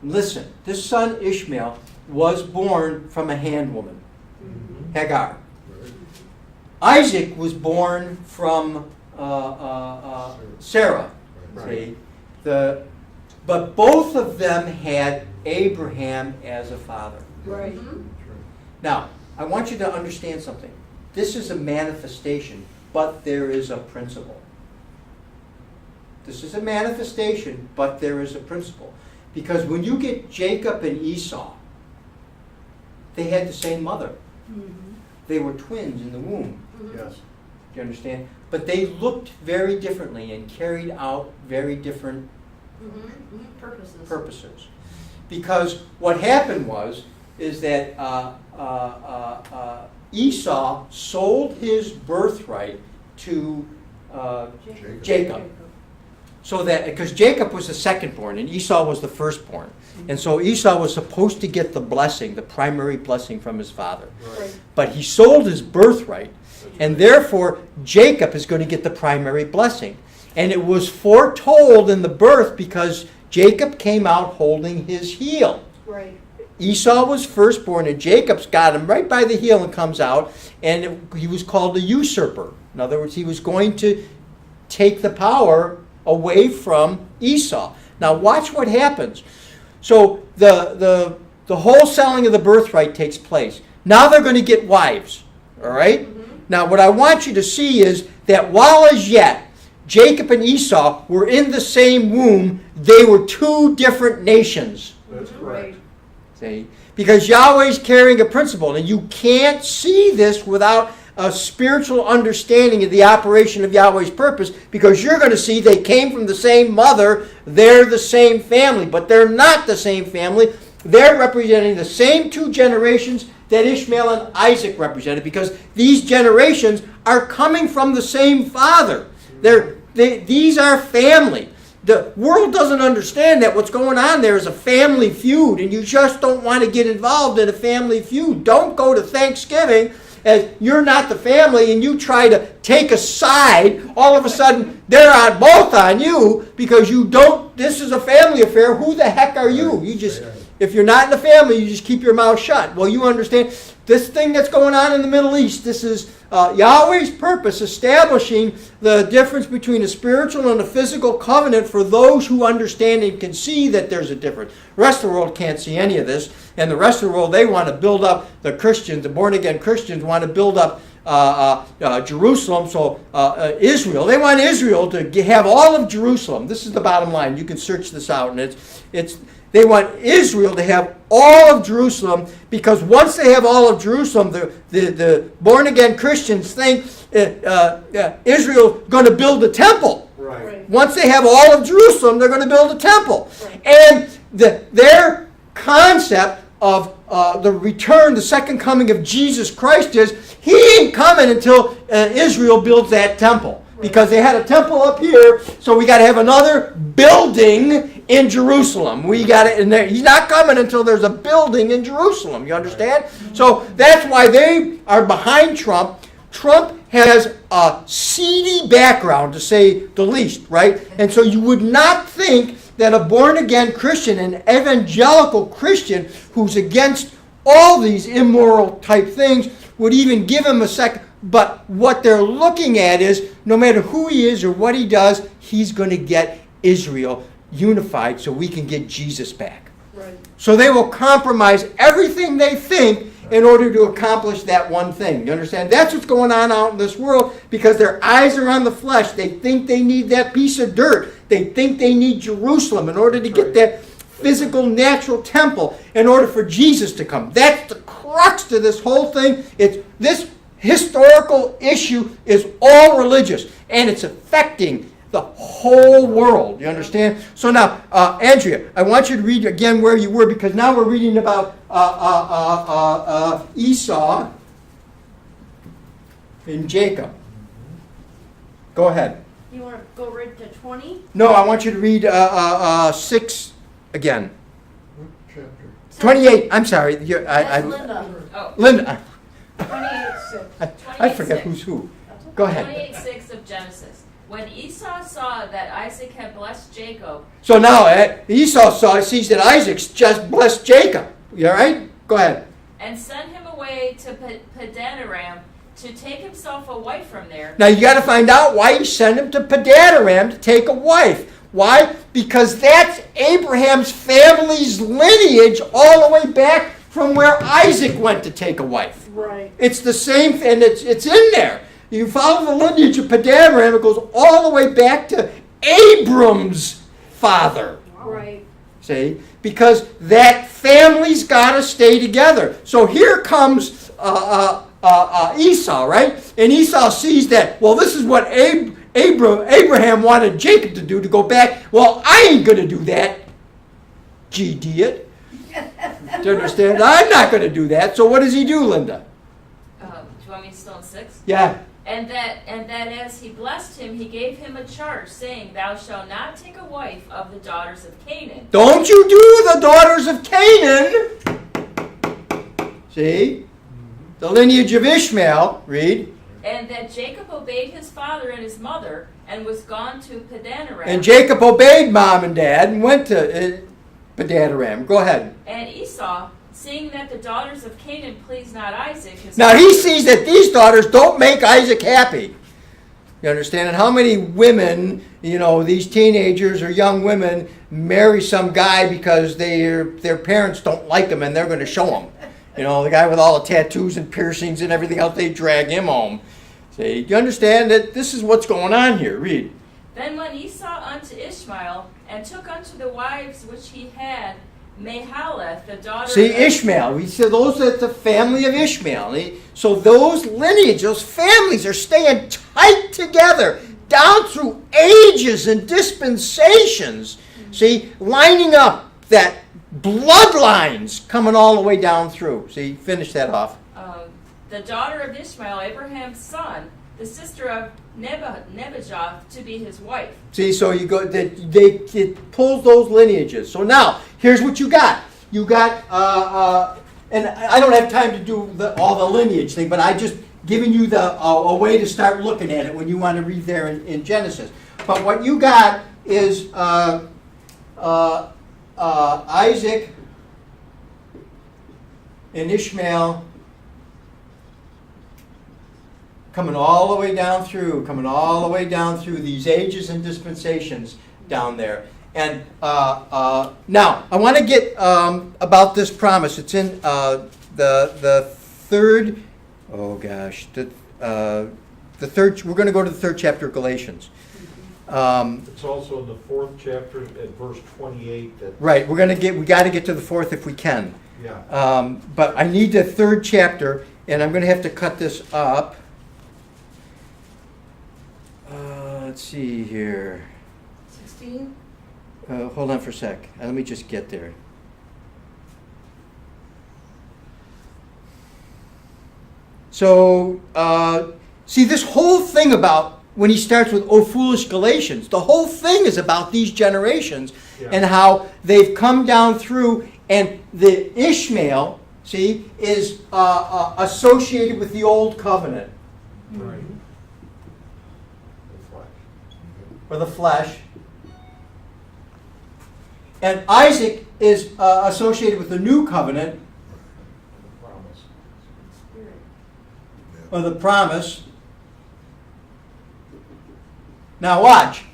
Listen, this son Ishmael was born from a handwoman, Hagar. Isaac was born from Sarah. See? But both of them had Abraham as a father. Right. Now, I want you to understand something. This is a manifestation, but there is a principle. This is a manifestation, but there is a principle. Because when you get Jacob and Esau, they had the same mother. They were twins in the womb. Yes. Do you understand? But they looked very differently and carried out very different purposes. Because what happened is that Esau sold his birthright to Jacob. So that, because Jacob was the secondborn and Esau was the firstborn. And so Esau was supposed to get the blessing, the primary blessing from his father. Right. But he sold his birthright, and therefore Jacob is going to get the primary blessing. And it was foretold in the birth because Jacob came out holding his heel. Right. Esau was firstborn, and Jacob's got him right by the heel and comes out, and he was called a usurper. In other words, he was going to take the power away from Esau. Now watch what happens. So the whole selling of the birthright takes place. Now they're going to get wives. All right? Now what I want you to see is that while as yet Jacob and Esau were in the same womb, they were two different nations. That's correct. See? Because Yahweh's carrying a principle, and you can't see this without a spiritual understanding of the operation of Yahweh's purpose, because you're going to see they came from the same mother, they're the same family, but they're not the same family. They're representing the same two generations that Ishmael and Isaac represented, because these generations are coming from the same father. These are family. The world doesn't understand that what's going on there is a family feud, and you just don't want to get involved in a family feud. Don't go to Thanksgiving as you're not the family and you try to take a side. All of a sudden, they're both on you because you don't. This is a family affair. Who the heck are you? You just, if you're not in the family, you just keep your mouth shut. Well, you understand this thing that's going on in the Middle East. This is Yahweh's purpose, establishing the difference between a spiritual and a physical covenant for those who understand and can see that there's a difference. The rest of the world can't see any of this, and the rest of the world, they want to build up the Christians, the born-again Christians want to build up Jerusalem, so Israel. They want Israel to have all of Jerusalem. This is the bottom line. You can search this out, and they want Israel to have all of Jerusalem, because once they have all of Jerusalem, the born-again Christians think Israel's going to build a temple. Right. Once they have all of Jerusalem, they're going to build a temple. And their concept of the return, the second coming of Jesus Christ is, he ain't coming until Israel builds that temple. Because they had a temple up here, so we got to have another building in Jerusalem. We got it in there. He's not coming until there's a building in Jerusalem. You understand? So that's why they are behind Trump. Trump has a seedy background, to say the least, right? And so you would not think that a born-again Christian, an evangelical Christian who's against all these immoral type things, would even give him a second. But what they're looking at is, no matter who he is or what he does, he's going to get Israel unified so we can get Jesus back. Right. So they will compromise everything they think in order to accomplish that one thing. You understand? That's what's going on out in this world, because their eyes are on the flesh. They think they need that piece of dirt. They think they need Jerusalem in order to get that physical, natural temple in order for Jesus to come. That's the crux to this whole thing. It's this historical issue is all religious, and it's affecting the whole world. You understand? So now, Andrea, I want you to read again where you were, because now we're reading about Esau and Jacob. Go ahead. You want to go right to 20? No, I want you to read 6 again. Chapter. 28. I'm sorry. That's Linda. Oh, Linda. 28:6. I forget who's who. Go ahead. 28:6 of Genesis. When Esau saw that Isaac had blessed Jacob, So now Esau sees that Isaac's just blessed Jacob. You all right? Go ahead. and sent him away to Padanaram to take himself a wife from there. Now you got to find out why he sent him to Padanaram to take a wife. Why? Because that's Abraham's family's lineage all the way back from where Isaac went to take a wife. Right. It's the same, and it's in there. You follow the lineage of Padanaram, it goes all the way back to Abram's father. Right. See? Because that family's got to stay together. So here comes Esau, right? And Esau sees that, well, this is what Abraham wanted Jacob to do, to go back. Well, I ain't going to do that, G-idiot. Do you understand? I'm not going to do that. So what does he do, Linda? Do you want me to stone 6? Yeah. And that as he blessed him, he gave him a charge, saying, Thou shalt not take a wife of the daughters of Canaan. Don't you do the daughters of Canaan. See? The lineage of Ishmael, read. And that Jacob obeyed his father and his mother, and was gone to Padanaram. And Jacob obeyed mom and dad and went to Padanaram. Go ahead. And Esau, seeing that the daughters of Canaan pleased not Isaac, his Now he father, sees that these daughters don't make Isaac happy. You understand? And how many women, these teenagers or young women marry some guy because their parents don't like him and they're going to show him. The guy with all the tattoos and piercings and everything else, they drag him home. See, you understand that this is what's going on here? Read. Then went Esau unto Ishmael, and took unto the wives which he had Mahaleth, the daughter See, of Ishmael. We said those are the family of Ishmael. So those lineage, those families are staying tight together down through ages and dispensations. See, lining up that bloodlines coming all the way down through. See, finish that off. the daughter of Ishmael, Abraham's son, the sister of Nebajoth, to be his wife. See, so you go. It pulls those lineages. So now, here's what you got. You got, and I don't have time to do all the lineage thing, but I just giving you a way to start looking at it when you want to read there in Genesis. But what you got is Isaac and Ishmael coming all the way down through these ages and dispensations down there. And now, I want to get about this promise. It's in the third, the third, we're going to go to the third chapter of Galatians. It's also in the 4th chapter at verse 28. Right, we got to get to the 4th if we can. Yeah. But I need the 3rd chapter, and I'm going to have to cut this up. Let's see here. 16? Hold on for a sec. Let me just get there. So, see, this whole thing about when he starts with, "O foolish Galatians," the whole thing is about these generations and how they've come down through, and the Ishmael, see, is associated with the old covenant. Right. Or the flesh. And Isaac is associated with the new covenant, or the promise. Now watch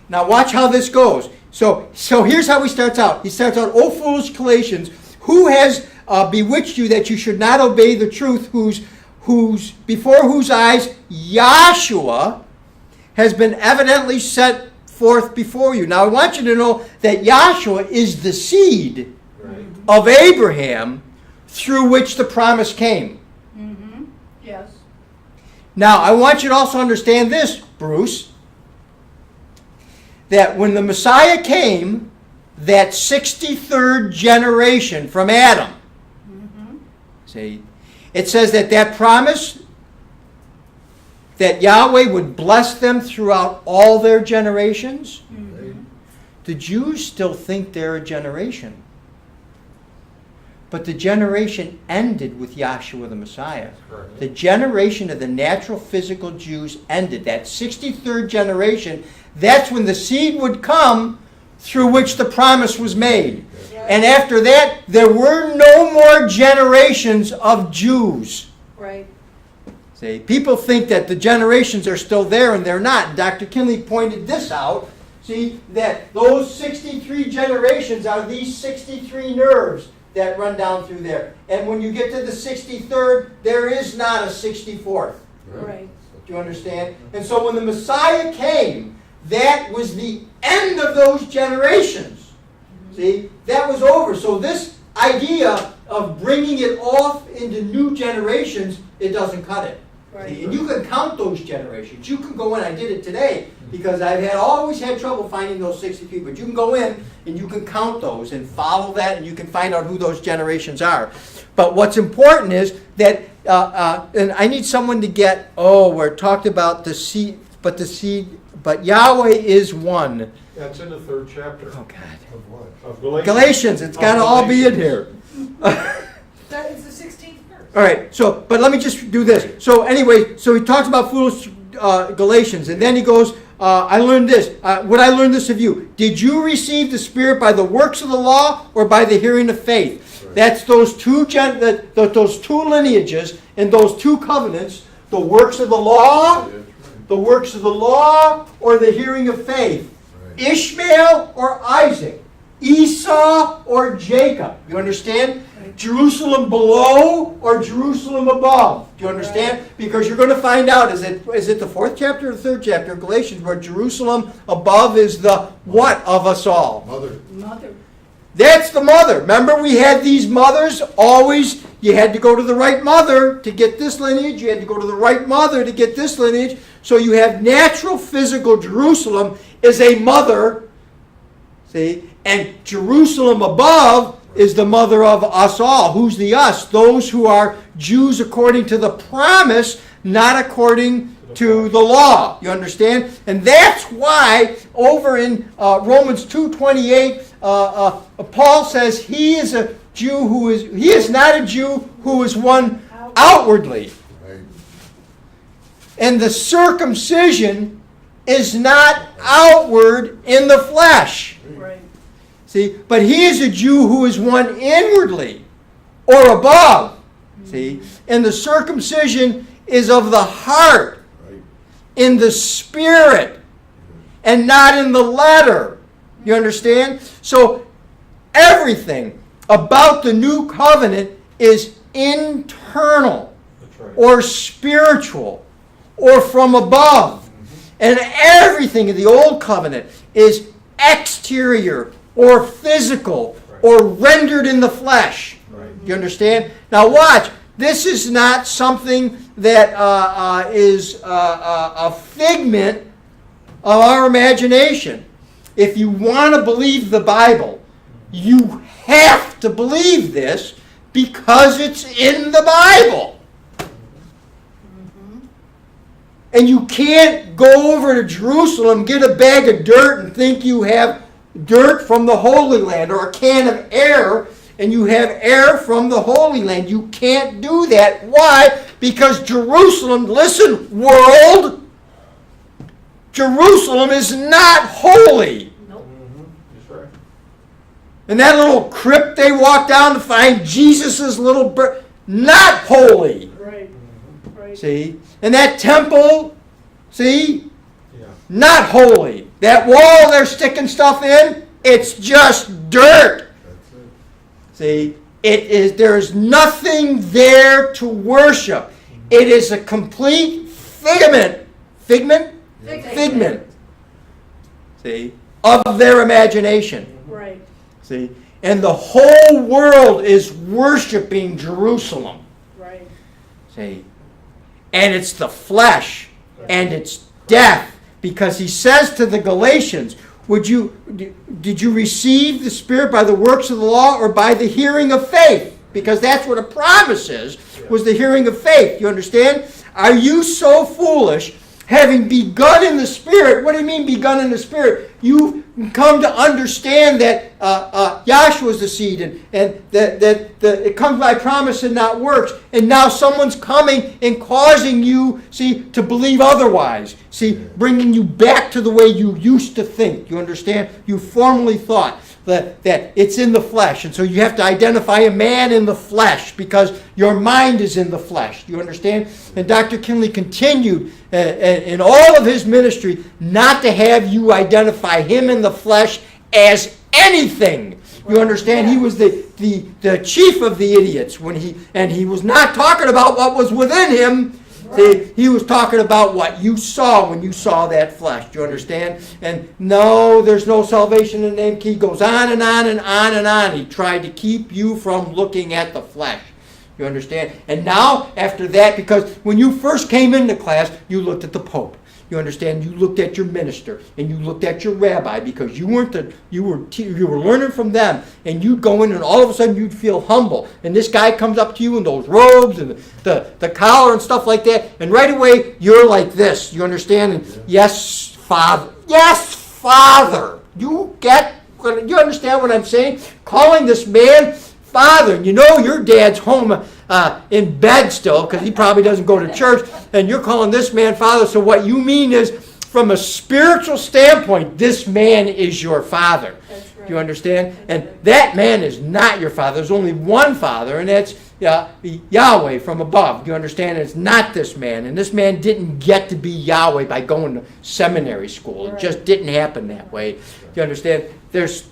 how this goes. So here's how he starts out. He starts out, "O foolish Galatians, who has bewitched you that you should not obey the truth, whose before whose eyes Yahshua has been evidently set forth before you." Now I want you to know that Yahshua is the seed of Abraham through which the promise came. Mm-hmm. Yes. Now I want you to also understand this, Bruce, that when the Messiah came, that 63rd generation from Adam, see, it says that promise that Yahweh would bless them throughout all their generations. The Jews still think they're a generation. but the generation ended with Yahshua the Messiah. Correct. The generation of the natural physical Jews ended. That 63rd generation, that's when the seed would come through which the promise was made. And after that, there were no more generations of Jews. Right. See, people think that the generations are still there, and they're not. And Dr. Kinley pointed this out. See, that those 63 generations are these 63 nerves that run down through there. And when you get to the 63rd, there is not a 64th. Right. Do you understand? And so when the Messiah came, that was the end of those generations. See, that was over. So this idea of bringing it off into new generations, it doesn't cut it. See, and you can count those generations. You can go in. I did it today because I've always had trouble finding those 63. But you can go in and you can count those and follow that, and you can find out who those generations are. But what's important is that, and I need someone to get. Oh, we're talked about the seed, but Yahweh is one. That's in the 3rd chapter Oh God. Of what? of Galatians. Galatians. It's got to all be in here. That is the 16th verse. All right, so, but let me just do this. So anyway, so he talks about foolish Galatians, and then he goes, I learned this. Would I learn this of you? Did you receive the Spirit by the works of the law or by the hearing of faith? Right. That's those two those two lineages and those two covenants, the works of the law, the works of the law or the hearing of faith. Right. Ishmael or Isaac, Esau or Jacob. You understand? Jerusalem below or Jerusalem above. Do you understand? Because you're going to find out, is it the 4th chapter or the 3rd chapter of Galatians where Jerusalem above is the what of us all? Mother. That's the mother. Remember we had these mothers always, you had to go to the right mother to get this lineage, you had to go to the right mother to get this lineage. So you have natural physical Jerusalem is a mother, see, and Jerusalem above is the mother of us all. Who's the us? Those who are Jews according to the promise, not according to the law. You understand? And that's why over in Romans 2:28, Paul says he is a Jew he is not a Jew who is one outwardly. Right. And the circumcision is not outward in the flesh. Right. See, but he is a Jew who is one inwardly or above. See, and the circumcision is of the heart, Right. in the spirit, and not in the letter. You understand? So everything about the new covenant is internal That's right. or spiritual or from above. And everything in the old covenant is exterior or physical or rendered in the flesh. Right. You understand? Now watch. This is not something that is a figment of our imagination. If you want to believe the Bible, you have to believe this because it's in the Bible. And you can't go over to Jerusalem, get a bag of dirt, and think you have dirt from the Holy Land, or a can of air, and you have air from the Holy Land. You can't do that. Why? Because Jerusalem, listen, world, Jerusalem is not holy. That's right. And that little crypt they walked down to find Jesus' little bird, not holy. Right. Right. See? And that temple, see? Yeah. Not holy. That wall they're sticking stuff in, it's just dirt. That's it. See? There is nothing there to worship. It is a complete figment. Figment? See? Of their imagination. Right. See? And the whole world is worshiping Jerusalem. Right. See? And it's the flesh, and it's death, because he says to the Galatians, did you receive the Spirit by the works of the law or by the hearing of faith? Because that's what a promise is, was the hearing of faith. You understand? Are you so foolish, having begun in the Spirit. What do you mean begun in the Spirit? You've come to understand that Yahshua is the seed, and that it comes by promise and not works. And now someone's coming and causing you, see, to believe otherwise. See, bringing you back to the way you used to think. You understand? You formerly thought that it's in the flesh. And so you have to identify a man in the flesh because your mind is in the flesh. You understand? And Dr. Kinley continued in all of his ministry not to have you identify him in the flesh as anything. You understand? He was the chief of the idiots and he was not talking about what was within him. See, he was talking about what you saw when you saw that flesh. Do you understand? And no, there's no salvation in the name. He goes on and on and on and on. He tried to keep you from looking at the flesh. You understand? And now, after that, because when you first came into class, you looked at the Pope. You understand? You looked at your minister and you looked at your rabbi because you were learning from them, and you'd go in and all of a sudden you'd feel humble. And this guy comes up to you in those robes and the collar and stuff like that, and right away you're like this. You understand? And yes, Father. Yes, Father. You understand what I'm saying? Calling this man Father, and you know your dad's home in bed still because he probably doesn't go to church, and you're calling this man Father. So what you mean is, from a spiritual standpoint, this man is your father. That's right. Do you understand? And that man is not your father. There's only one Father, and that's Yahweh from above. Do you understand? It's not this man, and this man didn't get to be Yahweh by going to seminary school. It just didn't happen that way. Do you understand? These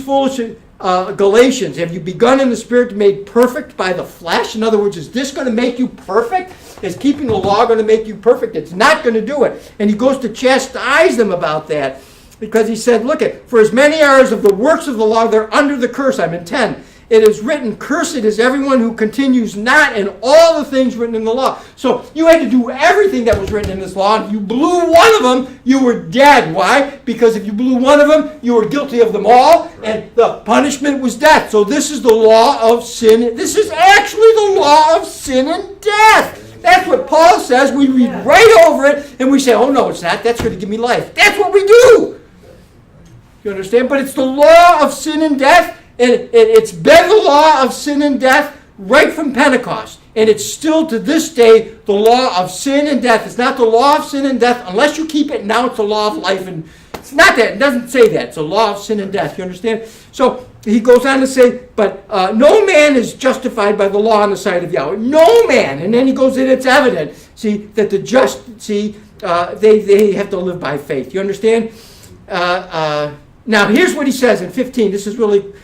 foolish Galatians, have you begun in the Spirit to be made perfect by the flesh? In other words, is this going to make you perfect? Is keeping the law going to make you perfect? It's not going to do it. And he goes to chastise them about that because he said, look, for as many hours of the works of the law, they're under the curse. I'm in 10. It is written, cursed is everyone who continues not in all the things written in the law. So you had to do everything that was written in this law. If you blew one of them, you were dead. Why? Because if you blew one of them, you were guilty of them all, and the punishment was death. So this is the law of sin. This is actually the law of sin and death. That's what Paul says. We read right over it, and we say, oh, no, it's not. That's going to give me life. That's what we do. You understand? But it's the law of sin and death. And it's been the law of sin and death right from Pentecost. And it's still to this day the law of sin and death. It's not the law of sin and death. Unless you keep it now, it's the law of life. And it's not that. It doesn't say that. It's the law of sin and death. You understand? So he goes on to say, but no man is justified by the law on the side of Yahweh. No man. And then he goes in, it's evident, see, that the just, they have to live by faith. You understand? Now here's what he says in 15. This is really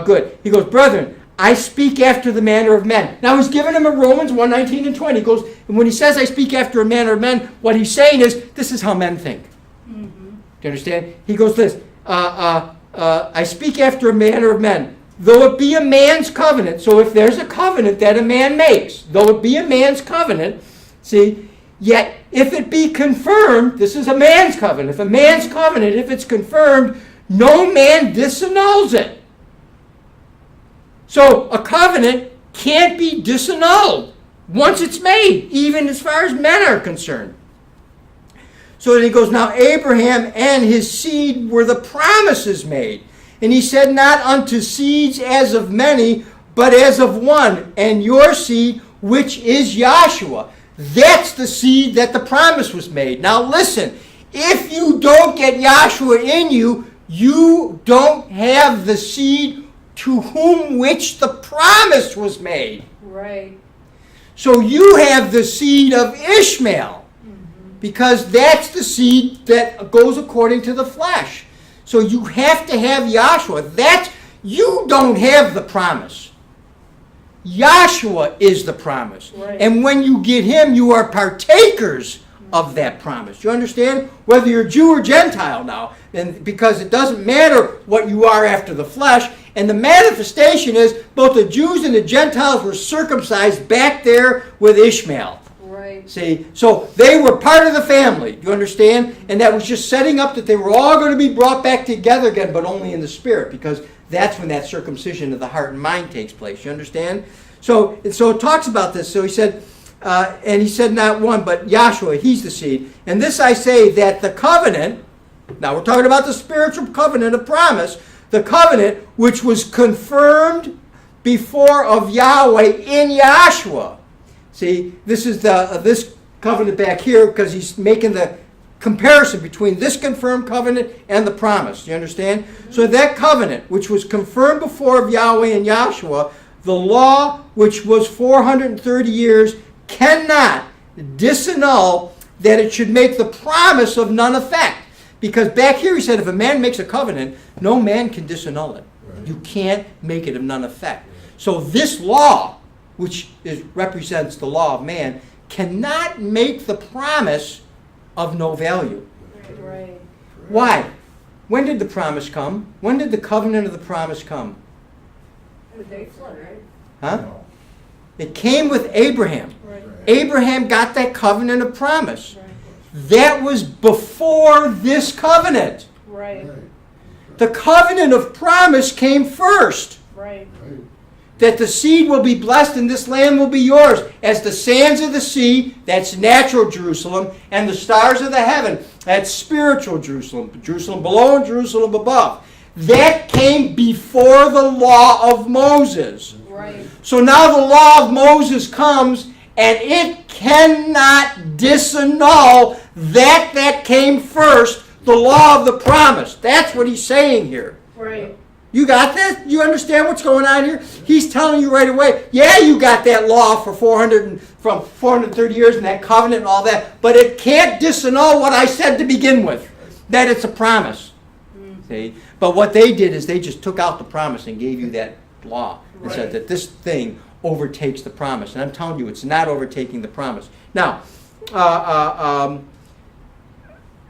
good. He goes, brethren, I speak after the manner of men. Now he's giving him a Romans 1:19 and 20. He goes, and when he says I speak after a manner of men, what he's saying is, this is how men think. Mm-hmm. Do you understand? He goes this, I speak after a manner of men, though it be a man's covenant. So if there's a covenant that a man makes, though it be a man's covenant, see, yet if it be confirmed, this is a man's covenant. If a man's covenant, if it's confirmed, no man disannuls it. So a covenant can't be disannulled once it's made, even as far as men are concerned. So then he goes, now Abraham and his seed were the promises made. And he said, not unto seeds as of many, but as of one, and your seed, which is Yahshua. That's the seed that the promise was made. Now listen, if you don't get Yahshua in you, you don't have the seed to whom which the promise was made. Right. So you have the seed of Ishmael, because that's the seed that goes according to the flesh. So you have to have Yahshua. You don't have the promise. Yahshua is the promise. Right. And when you get him, you are partakers of that promise. You understand? Whether you're Jew or Gentile now, and because it doesn't matter what you are after the flesh. And the manifestation is both the Jews and the Gentiles were circumcised back there with Ishmael. Right. See, so they were part of the family. You understand? And that was just setting up that they were all going to be brought back together again, but only in the spirit, because that's when that circumcision of the heart and mind takes place. You understand? So it talks about this. So he said, and he said not one, but Yahshua, he's the seed. And this I say, that the covenant, now we're talking about the spiritual covenant of promise, the covenant which was confirmed before of Yahweh in Yahshua. See, this is this covenant back here, because he's making the comparison between this confirmed covenant and the promise. Do you understand? So that covenant, which was confirmed before of Yahweh and Yahshua, the law, which was 430 years, cannot disannul that it should make the promise of none effect. Because back here he said, if a man makes a covenant, no man can disannul it. Right. You can't make it of none effect. So this law, which represents the law of man, cannot make the promise of no value. Right. Why? When did the promise come? When did the covenant of the promise come? The great flood, right? Huh? No. It came with Abraham. Right. Abraham got that covenant of promise. Right. That was before this covenant. Right. Right. The covenant of promise came first. Right. Right. That the seed will be blessed and this land will be yours. As the sands of the sea, that's natural Jerusalem, and the stars of the heaven, that's spiritual Jerusalem. Jerusalem below and Jerusalem above. That came before the law of Moses. Right. So now the law of Moses comes, and it cannot disannul that came first, the law of the promise. That's what he's saying here. Right. You got this? You understand what's going on here? He's telling you right away, yeah, you got that law for 430 years and that covenant and all that, but it can't disannul what I said to begin with, that it's a promise. See? But what they did is they just took out the promise and gave you that law and said that this thing overtakes the promise. And I'm telling you, it's not overtaking the promise. Now,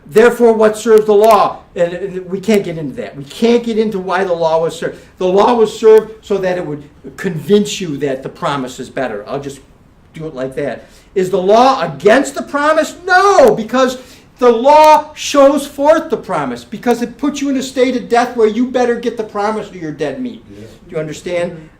therefore, what serves the law? And we can't get into that. We can't get into why the law was served. The law was served so that it would convince you that the promise is better. I'll just do it like that. Is the law against the promise? No, because the law shows forth the promise, because it puts you in a state of death where you better get the promise or you're dead meat. Yeah. Do you understand?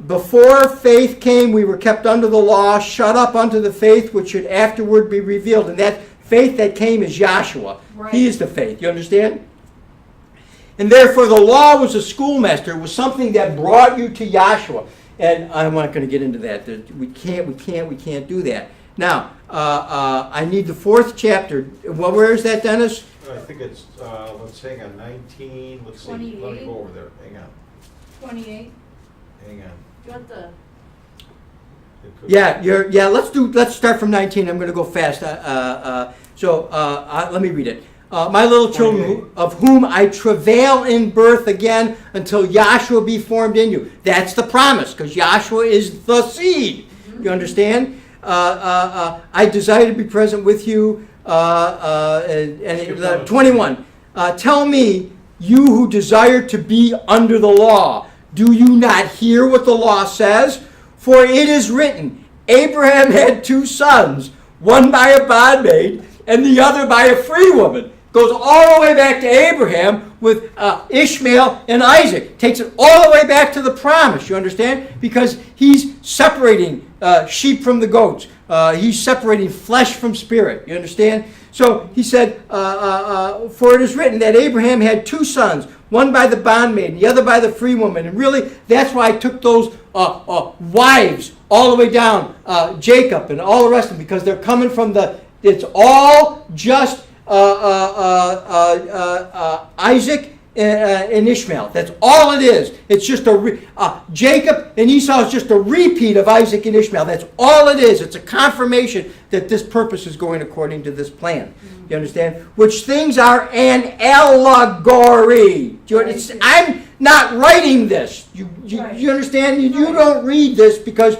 Before faith came, we were kept under the law, shut up unto the faith which should afterward be revealed. And that faith that came is Yahshua. Right. He is the faith. You understand? And therefore the law was a schoolmaster. It was something that brought you to Yahshua. And I'm not going to get into that. We can't do that. Now, I need the 4th chapter. Well, where is that, Dennis? I think it's, let's hang on, 19, let's see, let me 28. go over there, hang on, 28. hang on. Do you want the? It could- Yeah, let's start from 19. I'm going to go fast. Let me read it. My little children, of whom I travail in birth again until Yahshua be formed in you. That's the promise, because Yahshua is the seed. You understand? I desire to be present with you. 21. Tell me, you who desire to be under the law, do you not hear what the law says? For it is written, Abraham had 2 sons, one by a bondmaid and the other by a free woman. Goes all the way back to Abraham with Ishmael and Isaac. Takes it all the way back to the promise, you understand? Because he's separating sheep from the goats. He's separating flesh from spirit, you understand? So he said, for it is written that Abraham had 2 sons, one by the bondmaid and the other by the free woman. And really, that's why I took those wives all the way down, Jacob and all the rest of them, because they're coming from it's all just Isaac and Ishmael. That's all it is. It's just Jacob and Esau is just a repeat of Isaac and Ishmael. That's all it is. It's a confirmation that this purpose is going according to this plan. You understand? Which things are an allegory. I'm not writing this. You understand? You don't read this because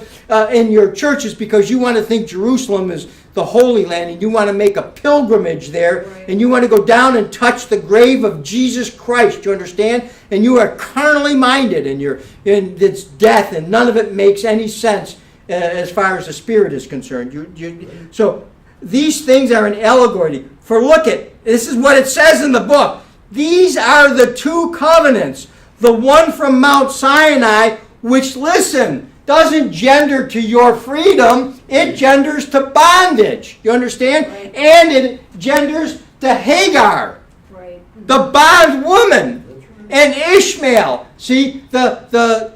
in your churches because you want to think Jerusalem is the Holy Land and you want to make a pilgrimage there and you want to go down and touch the grave of Jesus Christ. You understand? And you are carnally minded and it's death and none of it makes any sense as far as the spirit is concerned. So these things are an allegory. For look at, this is what it says in the book. These are the 2 covenants. The one from Mount Sinai, which, listen, doesn't gender to your freedom, it genders to bondage. You understand? Right. And it genders to Hagar, Right. the bondwoman, and Ishmael. See, the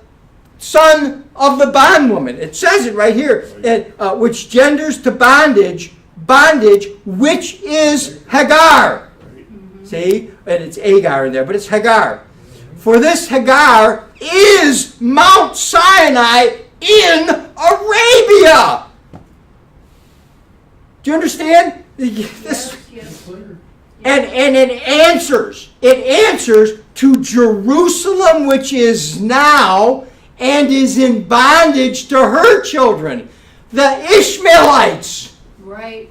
son of the bondwoman. It says it right here, which genders to bondage, which is Hagar. See, and it's Agar in there, but it's Hagar. For this Hagar is Mount Sinai in Arabia. Do you understand? This, and it answers to Jerusalem, which is now and is in bondage to her children, the Ishmaelites. Right.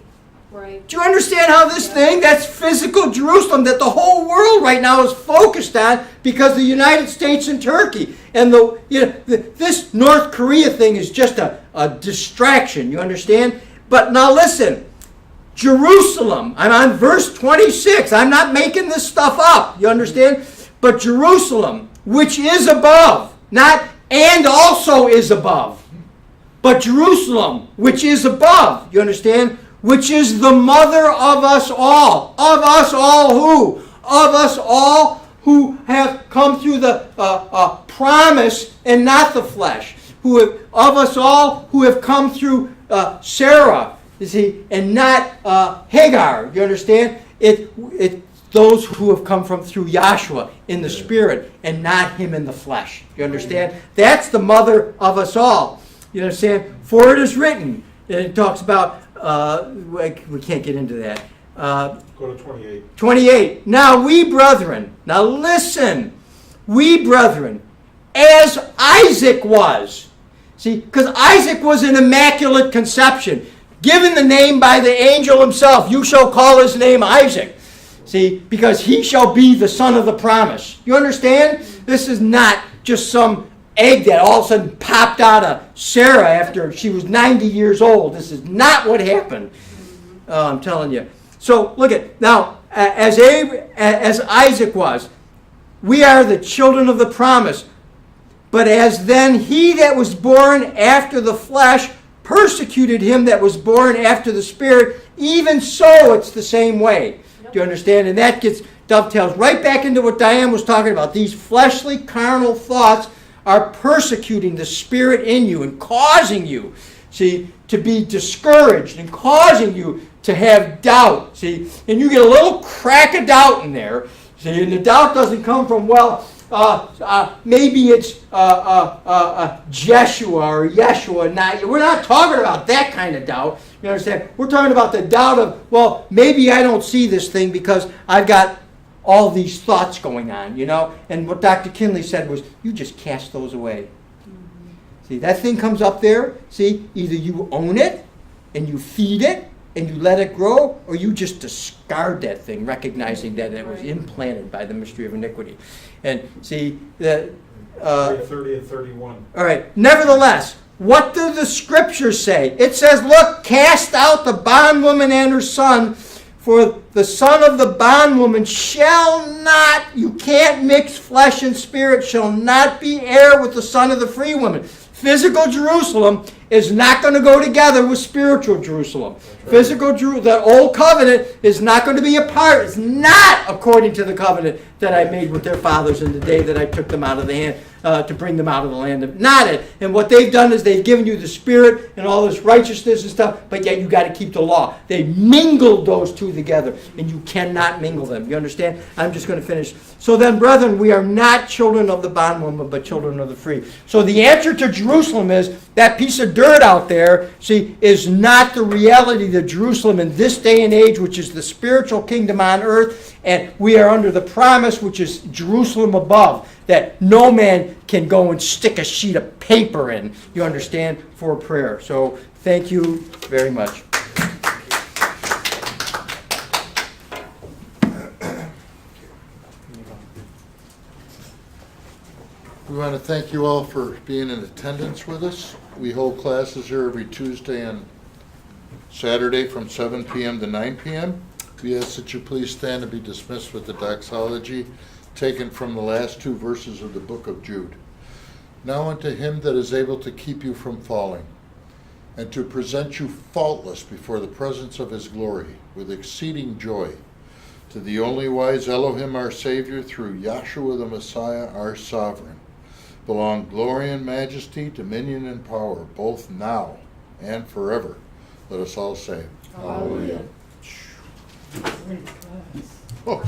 Right. Do you understand how this thing, that's physical Jerusalem, that the whole world right now is focused on because the United States and Turkey and this North Korea thing is just a distraction, you understand? But now listen, Jerusalem, I'm on verse 26, I'm not making this stuff up, you understand? But Jerusalem, which is above, not and also is above, but Jerusalem, which is above, you understand? Which is the mother of us all. Of us all who? Of us all who have come through the promise and not the flesh. Of us all who have come through Sarah, you see, and not Hagar. You understand? Those who have come through Yahshua in the spirit and not him in the flesh. You understand? That's the mother of us all. You understand? For it is written, and it talks about, we can't get into that. Go to 28. 28. Now we brethren, now listen, we brethren, as Isaac was. See, because Isaac was an immaculate conception, given the name by the angel himself. You shall call his name Isaac. See, because he shall be the son of the promise. You understand? This is not just some egg that all of a sudden popped out of Sarah after she was 90 years old. This is not what happened. I'm telling you. So look at now, as Isaac was, we are the children of the promise. But as then he that was born after the flesh persecuted him that was born after the spirit, even so it's the same way. Do you understand? And that dovetails right back into what Diane was talking about. These fleshly, carnal thoughts are persecuting the spirit in you and causing you, see, to be discouraged and causing you to have doubt, see. And you get a little crack of doubt in there, see, and the doubt doesn't come from, maybe it's Jeshua or Yeshua. We're not talking about that kind of doubt. You understand? We're talking about the doubt of, maybe I don't see this thing because I've got all these thoughts going on, you know. And what Dr. Kinley said was, you just cast those away. See, that thing comes up there. See, either you own it and you feed it and you let it grow, or you just discard that thing, recognizing that it was implanted by the mystery of iniquity. And see, 30 and 31. All right. Nevertheless, what do the scriptures say? It says, look, cast out the bondwoman and her son, for the son of the bondwoman shall not, you can't mix flesh and spirit, shall not be heir with the son of the free woman. Physical Jerusalem is not going to go together with spiritual Jerusalem. Physical Jerusalem, the old covenant is not going to be a part. It's not according to the covenant that I made with their fathers in the day that I took them out of the hand, to bring them out of the land of not it. And what they've done is they've given you the spirit and all this righteousness and stuff, but yet you got to keep the law. They mingled those two together, and you cannot mingle them. You understand? I'm just going to finish. So then, brethren, we are not children of the bondwoman, but children of the free. So the answer to Jerusalem is that piece of dirt out there, see, is not the reality of Jerusalem in this day and age, which is the spiritual kingdom on earth, and we are under the promise, which is Jerusalem above, that no man can go and stick a sheet of paper in, you understand, for a prayer. So thank you very much. We want to thank you all for being in attendance with us. We hold classes here every Tuesday and Saturday from 7 p.m. to 9 p.m. We ask that you please stand and be dismissed with the doxology taken from the last two verses of the book of Jude. Now unto him that is able to keep you from falling, and to present you faultless before the presence of his glory, with exceeding joy, to the only wise Elohim our Savior, through Yahshua the Messiah our Sovereign, belong glory and majesty, dominion and power, both now and forever. Let us all say, Hallelujah. Oh.